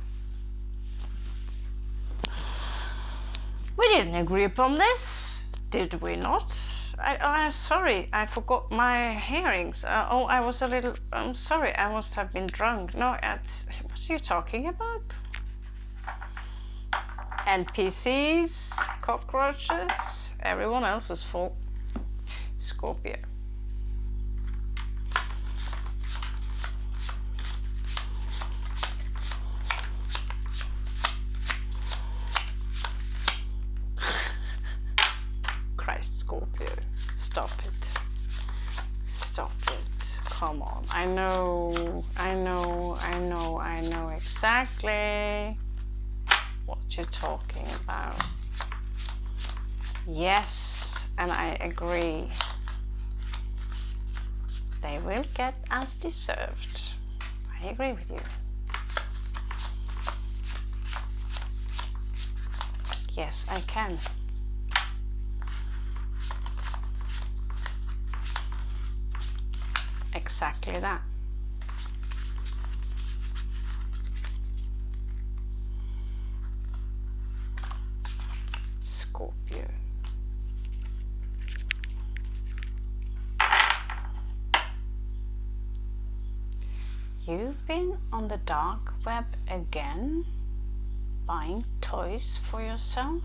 We didn't agree upon this, did we not? I'm sorry, I forgot my hearings. Oh, I was a little... I'm sorry, I must have been drunk. No, what are you talking about? NPCs, cockroaches, everyone else's fault. Scorpio. Christ, Scorpio. Stop it. Stop it. Come on. I know exactly what you're talking about. Yes, and I agree. They will get as deserved. I agree with you. Yes, I can. Exactly that. Scorpio. You've been on the dark web again, buying toys for yourself.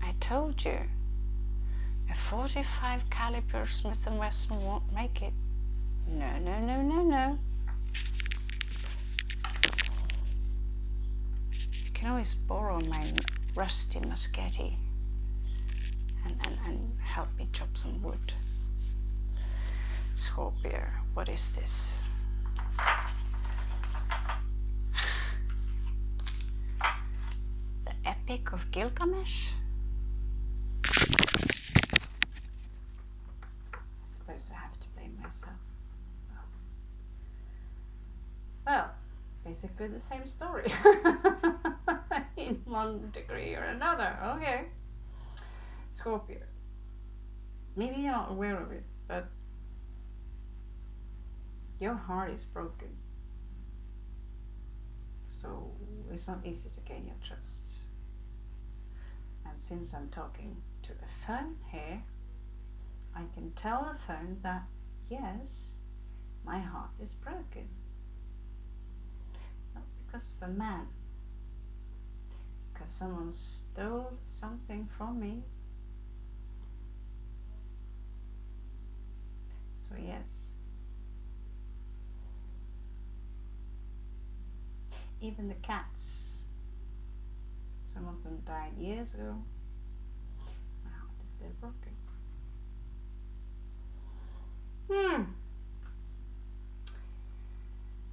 I told you, a 45 caliber Smith & Wesson won't make it. No, no, no, no, no. You can always borrow my rusty muschetti and help me chop some wood. Scorpio, what is this? The Epic of Gilgamesh? I suppose I have to blame myself. Well, basically the same story. In one degree or another. Okay. Scorpio. Maybe you're not aware of it, but your heart is broken. So it's not easy to gain your trust. And since I'm talking to a phone here, I can tell the phone that, yes, my heart is broken. Not because of a man, because someone stole something from me. So yes. Even the cats, some of them died years ago, still broken.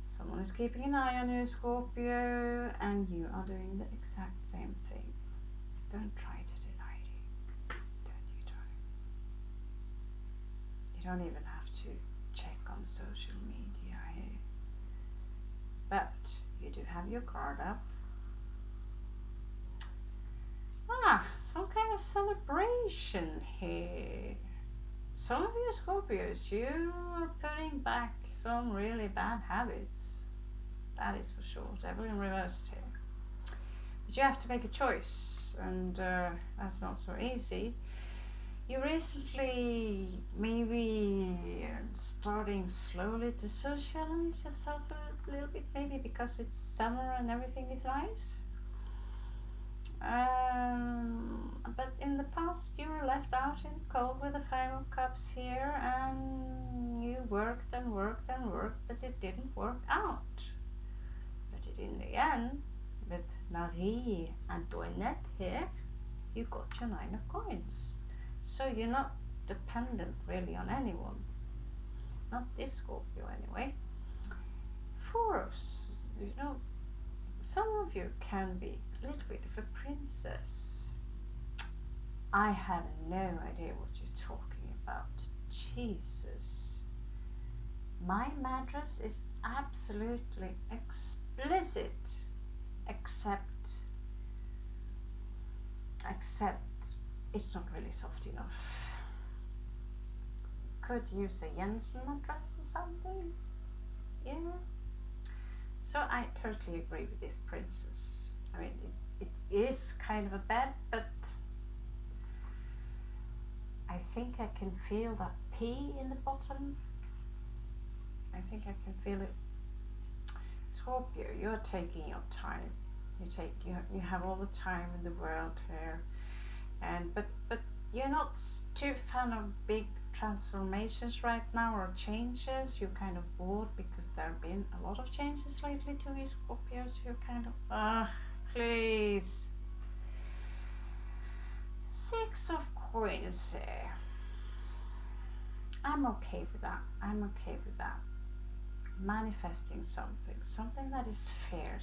Someone is keeping an eye on you, Scorpio, and you are doing the exact same thing. Don't try to deny it. Don't you try. You don't even have to check on social media here. But you do have your card up. Some kind of celebration here. Some of you Scorpios, you are putting back some really bad habits. That is for sure. Devil in reversed here. But you have to make a choice, and that's not so easy. You recently maybe starting slowly to socialize yourself a little bit, maybe because it's summer and everything is nice. But in the past you were left out in the cold with the 5 of Cups here, and you worked and worked and worked, but it didn't work out. But in the end, with Marie Antoinette here, you got your 9 of Coins. So you're not dependent really on anyone. Not this Scorpio anyway. 4 of, you know, some of you can be a little bit of a princess. I have no idea what you're talking about. Jesus. My mattress is absolutely explicit. Except it's not really soft enough. Could use a Jensen mattress or something. Yeah. So I totally agree with this princess. I mean, it is kind of a bed, but I think I can feel that P in the bottom. I think I can feel it. Scorpio, you're taking your time. You have all the time in the world here, and but you're not too fan of big transformations right now or changes. You're kind of bored because there have been a lot of changes lately to you Scorpios. You're kind of please. 6 of Coins here. I'm okay with that. Manifesting something that is fair,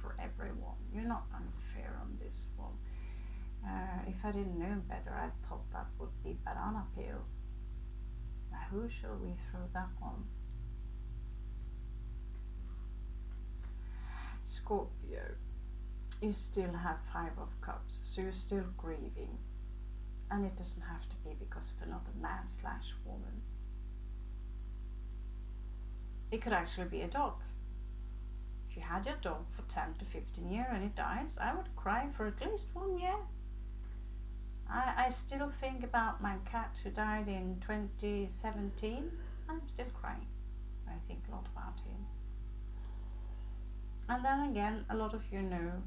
for everyone. You're not unfair on this one. If I didn't know better, I thought that would be banana peel. Now who shall we throw that on? Scorpio, you still have 5 of Cups, so you're still grieving. And it doesn't have to be because of another man / woman. It could actually be a dog. If you had your dog for 10 to 15 years and it dies, I would cry for at least 1 year. I still think about my cat who died in 2017. I'm still crying. I think a lot about him. And then again, a lot of you know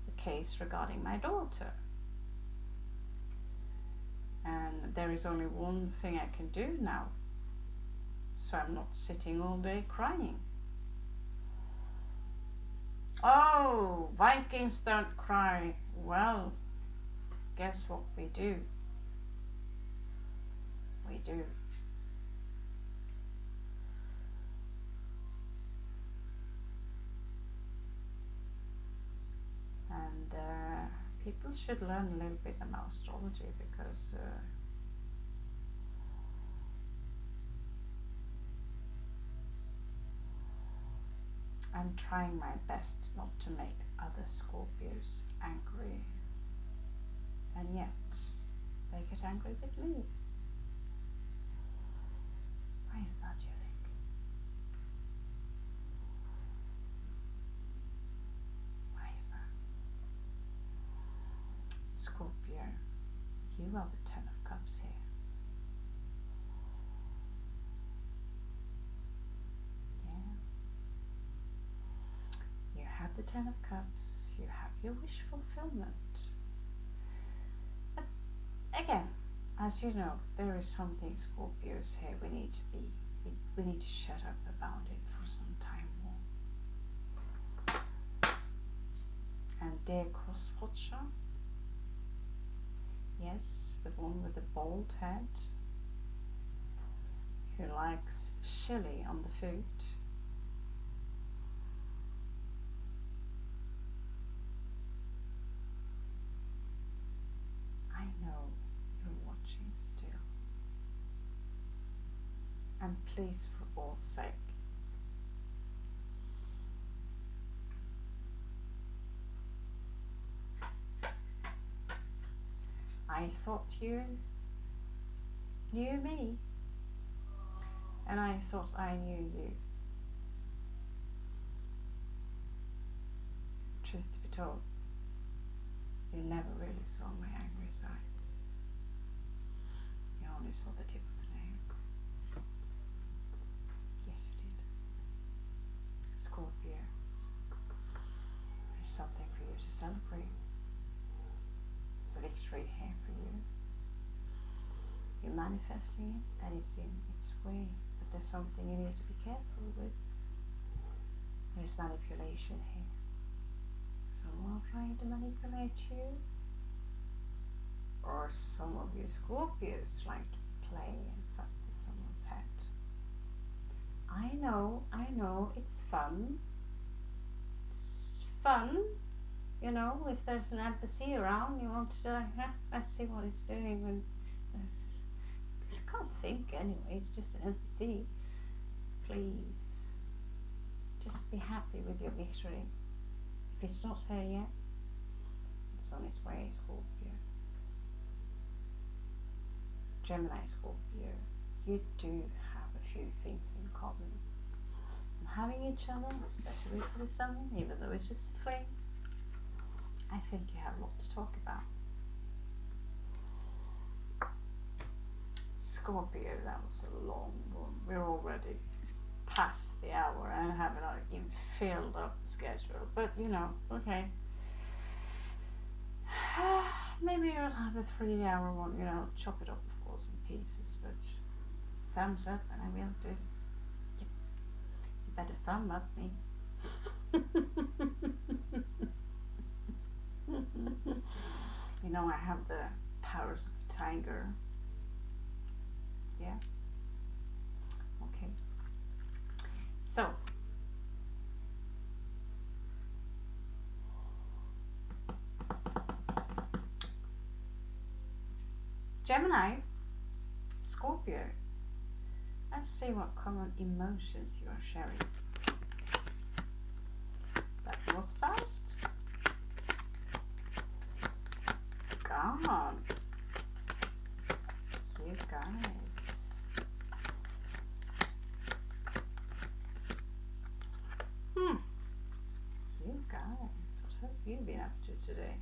the case regarding my daughter. And there is only one thing I can do now, so I'm not sitting all day crying. Oh, Vikings don't cry. Well, guess what we do? We do. And people should learn a little bit about astrology, because I'm trying my best not to make other Scorpios angry, and yet they get angry with me. Why is that, do you think? Why is that? Scorpio, you are the 10 of Cups here. The 10 of Cups, you have your wish fulfillment. But again, as you know, there is something Scorpios here we need to shut up about it for some time more. And dear crosswatcher, Yes, the one with the bald head who likes chili on the food. I know you're watching still. And please, for all sake, I thought you knew me, and I thought I knew you. Truth to be told, you never really saw my angry side. You only saw the tip of the nail. Yes, you did. Scorpio, there's something for you to celebrate. It's a victory here for you. You're manifesting it and it's in its way, but there's something you need to be careful with. There's manipulation here. Someone trying to manipulate you, or some of you Scorpios like to play and fuck with someone's head. I know, it's fun. It's fun, you know, if there's an embassy around, you want to, let's see what it's doing when this. Because I can't think anyway, it's just an embassy. Please, just be happy with your victory. If it's not here yet, it's on its way, Scorpio. Gemini, Scorpio, you do have a few things in common. And having each other, especially for the sun, even though it's just a fling, I think you have a lot to talk about. Scorpio, that was a long one. We're already past the hour and haven't even filled up the schedule, but you know, okay. Maybe you'll have a 3-hour one, you know, chop it up of course in pieces, but thumbs up and I will do. You better thumb up me. You know, I have the powers of a tiger. Yeah. Okay. So, Gemini, Scorpio, let's see what common emotions you are sharing. That was fast. God, you guys. You guys, what have you been up to today?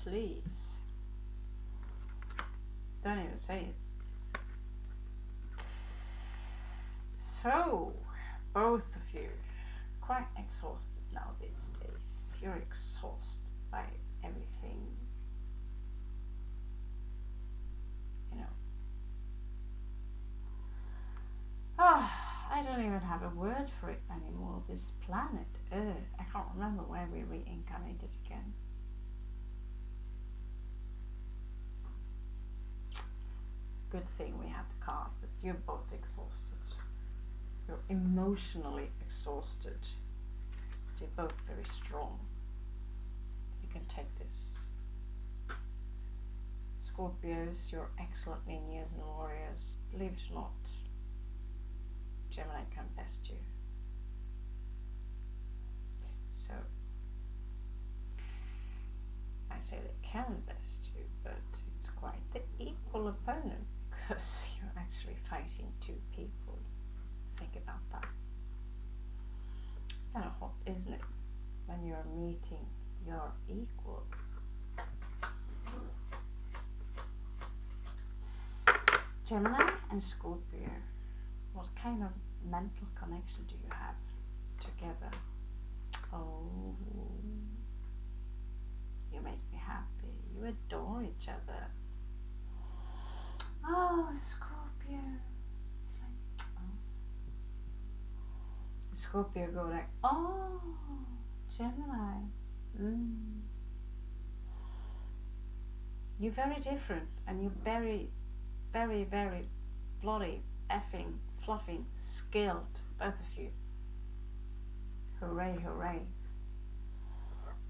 Please, don't even say it. So, both of you, quite exhausted now these days. You're exhausted by everything, you know. I don't even have a word for it anymore. This planet Earth, I can't remember where we reincarnated again. Good thing we had the card, but you're both exhausted. You're emotionally exhausted. You're both very strong. You can take this. Scorpios, you're excellent ninjas and warriors. Believe it or not, Gemini can best you. So, I say they can best you, but it's quite the equal opponent because you're actually fighting two people. Think about that. It's kind of hot, isn't it? When you're meeting your equal. Gemini and Scorpio, what kind of mental connection do you have together? Oh, you make me happy. You adore each other. Oh, Scorpio. It's like, oh. Scorpio go like, oh, Gemini. You're very different, and you're very, very, very bloody, effing, fluffing, skilled, both of you. Hooray, hooray.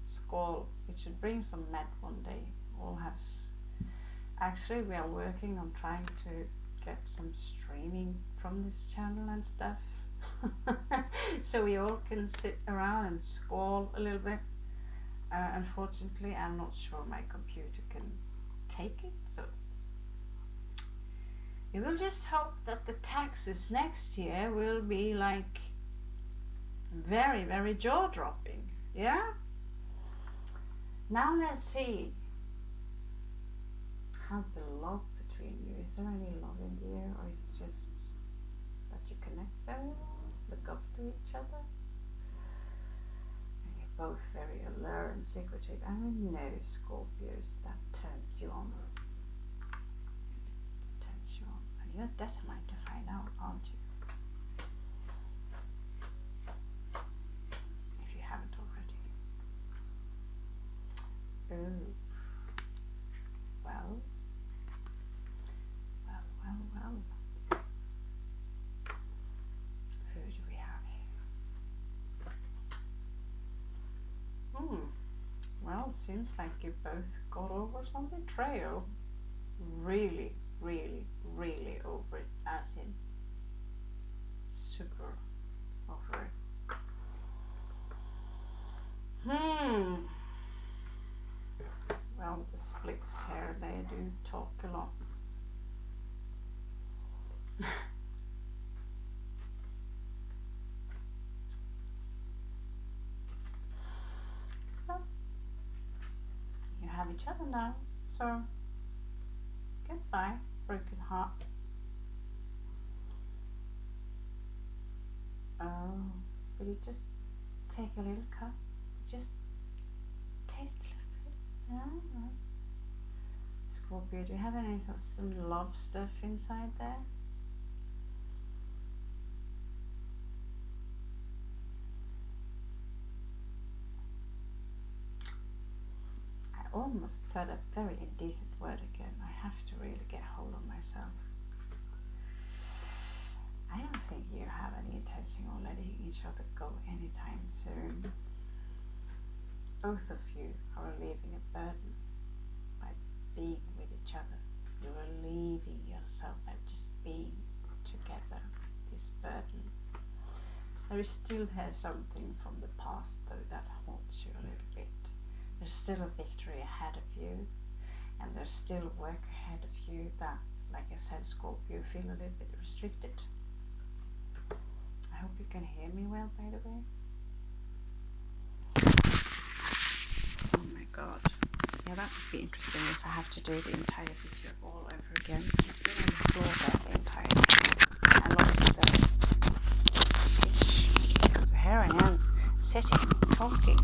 Skål. It should bring some med one day. All have. Actually, we are working on trying to get some streaming from this channel and stuff. So we all can sit around and skål a little bit. Unfortunately, I'm not sure my computer can take it, so we will just hope that the taxes next year will be like very, very jaw-dropping. Yeah? Now let's see. How's the love between you? Is there any love in the air, or is it just that you connect very well, look up to each other? And you're both very alert and secretive. I mean, no, Scorpios, that turns you on. Turns you on. And you're determined to find out, aren't you? If you haven't already. Ooh. Well. Who do we have here? Well, seems like you both got over some betrayal. Really, really, really over it, as in super over it. Well, the splits here, they do talk a lot. Well, you have each other now, so goodbye, broken heart. Oh, will you just take a little cup? Just taste a little bit. Yeah. Scorpio, do you have any sort of some love stuff inside there? I almost said a very indecent word again. I have to really get hold of myself. I don't think you have any intention of letting each other go anytime soon. Both of you are relieving a burden by being with each other. You're relieving yourself by just being together, this burden. There is still something from the past though that haunts you a little bit. There's still a victory ahead of you, and there's still work ahead of you that, like I said, Scorpio, feel a little bit restricted. I hope you can hear me well, by the way. Oh my god. Yeah, that would be interesting if I have to do the entire video all over again. It's been on the floor there the entire time. I lost the pitch. So here I am, sitting, talking,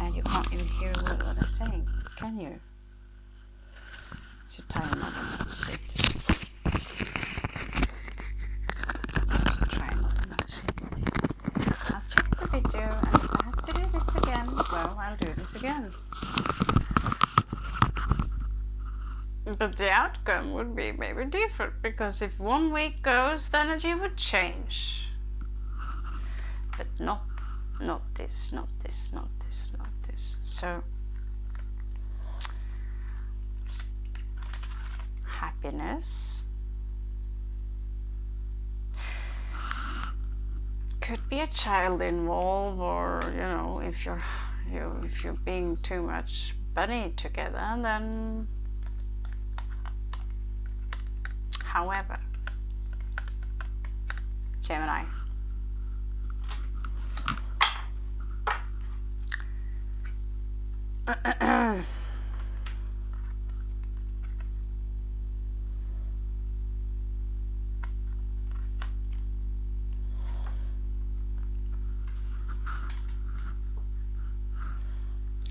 and you can't even hear what I'm saying, can you? Should tie another knot. Shit. Try another knot. I'll check the video, and if I have to do this again, well, I'll do this again. But the outcome would be maybe different, because if 1 week goes, the energy would change. But not this, not this, not this, not this. So happiness could be a child involved, or you know, if you're being too much bunny together, then however, Gemini,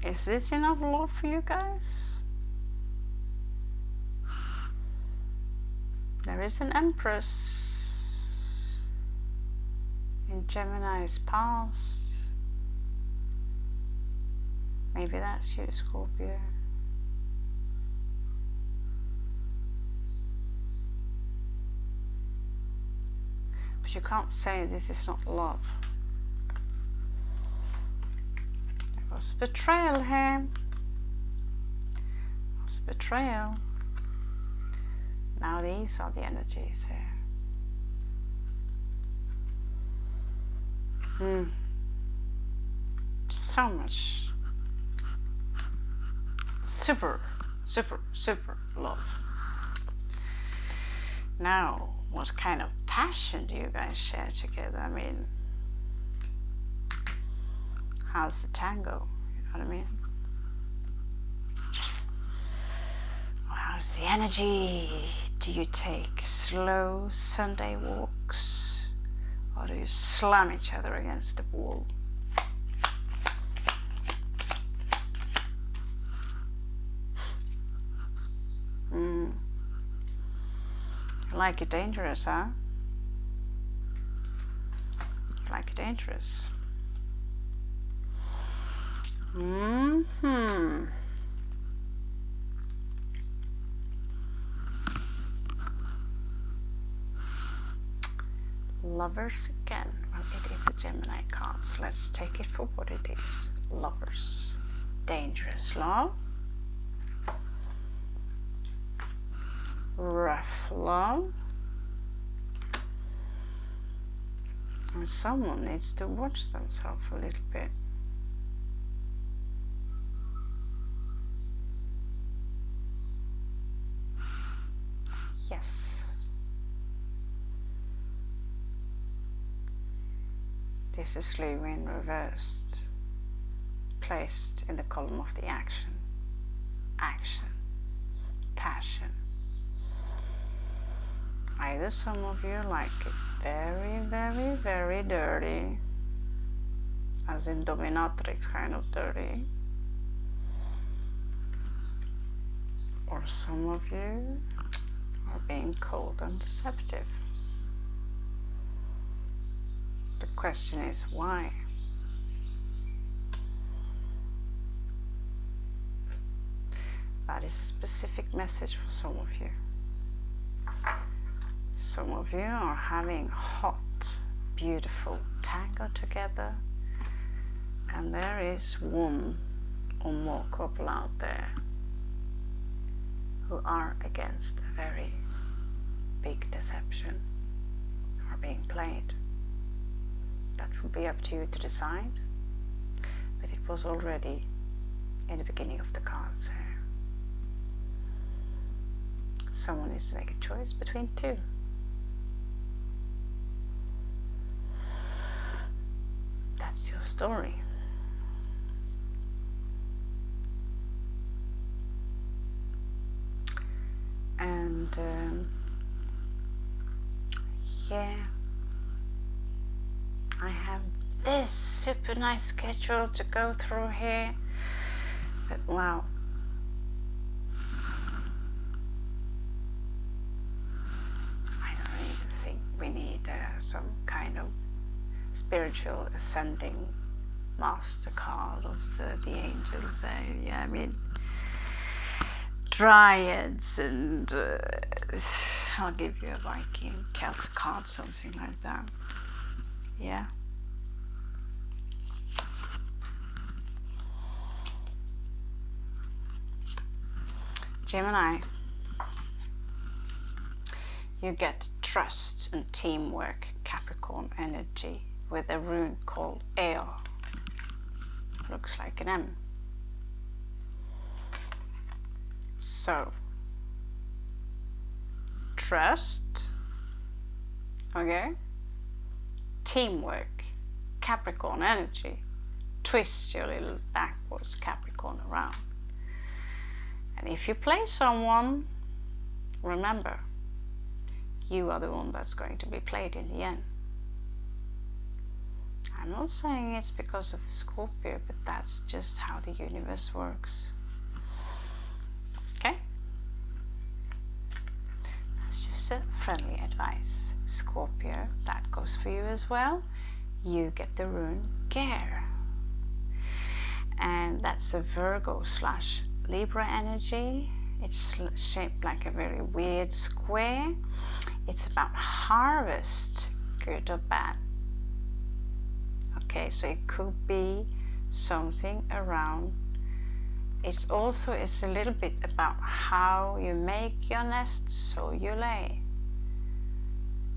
is this enough love for you guys? There is an Empress in Gemini's past. Maybe that's you, Scorpio. But you can't say this is not love. There was betrayal here. There was betrayal. Now these are the energies here. So much super love. Now, what kind of passion do you guys share together? I mean, how's the tango? You know what I mean? How's the energy? Do you take slow Sunday walks? Or do you slam each other against the wall? You like it dangerous, huh? You like it dangerous. Lovers again. Well, it is a Gemini card, so let's take it for what it is. Lovers. Dangerous love. Rough love. And someone needs to watch themselves a little bit. Yes. This is Leo in reversed, placed in the column of the action. Action. Passion. Either some of you like it very dirty, as in dominatrix kind of dirty, or some of you are being cold and deceptive. The question is why? That is a specific message for some of you. Some of you are having hot, beautiful tango together, and there is one or more couple out there who are against a very big deception, are being played. That will be up to you to decide, but it was already in the beginning of the cards here. Someone needs to make a choice between two. That's your story. And yeah, I have this super nice schedule to go through here, but wow, I don't even think we need some kind of spiritual ascending mastercard of the angels. Yeah, I mean, dryads and I'll give you a Viking Celt card, something like that. Yeah. Gemini, you get trust and teamwork, Capricorn energy, with a rune called Eo. Looks like an M. So, trust, okay, teamwork, Capricorn energy, twist your little backwards Capricorn around. And if you play someone, remember, you are the one that's going to be played in the end. I'm not saying it's because of the Scorpio, but that's just how the universe works. Okay? That's just a friendly advice. Scorpio, that goes for you as well. You get the rune Gear. and that's a Virgo / Libra energy. It's shaped like a very weird square. It's about harvest, good or bad. Okay, so it could be something around. It's a little bit about how you make your nest, so you lay.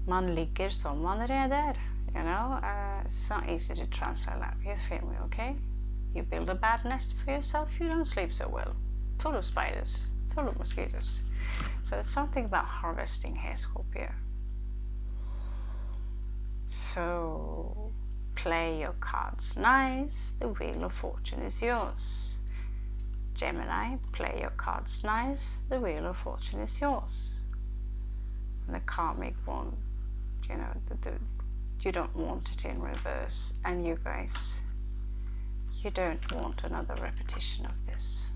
Man ligger som man reder. You know, it's not easy to translate that. You feel me, okay? You build a bad nest for yourself, you don't sleep so well. Full of spiders, full of mosquitoes. So it's something about harvesting here, Scorpio. So play your cards nice, the wheel of fortune is yours. Gemini, play your cards nice, the wheel of fortune is yours. And the karmic one, you know, you don't want it in reverse, and you guys, you don't want another repetition of this.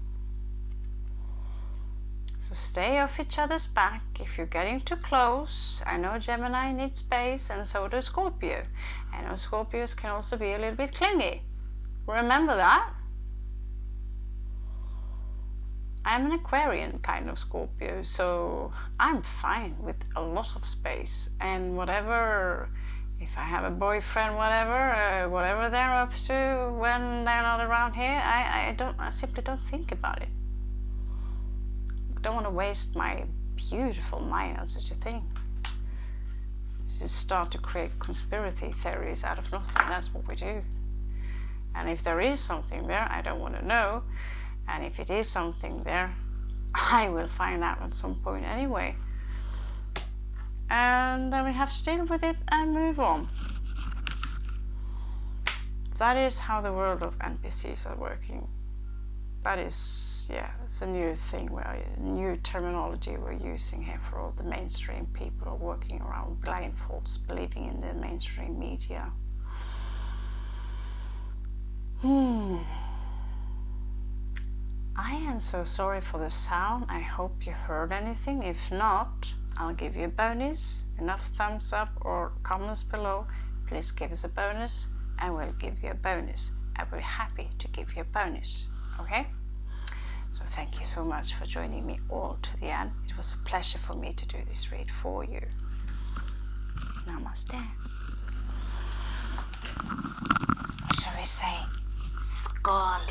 So stay off each other's back if you're getting too close. I know Gemini needs space, and so does Scorpio. I know Scorpios can also be a little bit clingy. Remember that. I'm an Aquarian kind of Scorpio, so I'm fine with a lot of space, and whatever, if I have a boyfriend, whatever they're up to when they're not around here, I simply don't think about it. I don't want to waste my beautiful mind on such a thing. Just start to create conspiracy theories out of nothing. That's what we do. And if there is something there, I don't want to know. And if it is something there, I will find out at some point anyway. And then we have to deal with it and move on. That is how the world of NPCs are working. That is, yeah, it's a new thing, new terminology we're using here for all the mainstream people who are working around blindfolds, believing in the mainstream media. I am so sorry for the sound. I hope you heard anything. If not, I'll give you a bonus. Enough thumbs up or comments below. Please give us a bonus and we'll give you a bonus. I'll be happy to give you a bonus. Okay? So thank you so much for joining me all to the end. It was a pleasure for me to do this read for you. Namaste. Or shall we say, Skål.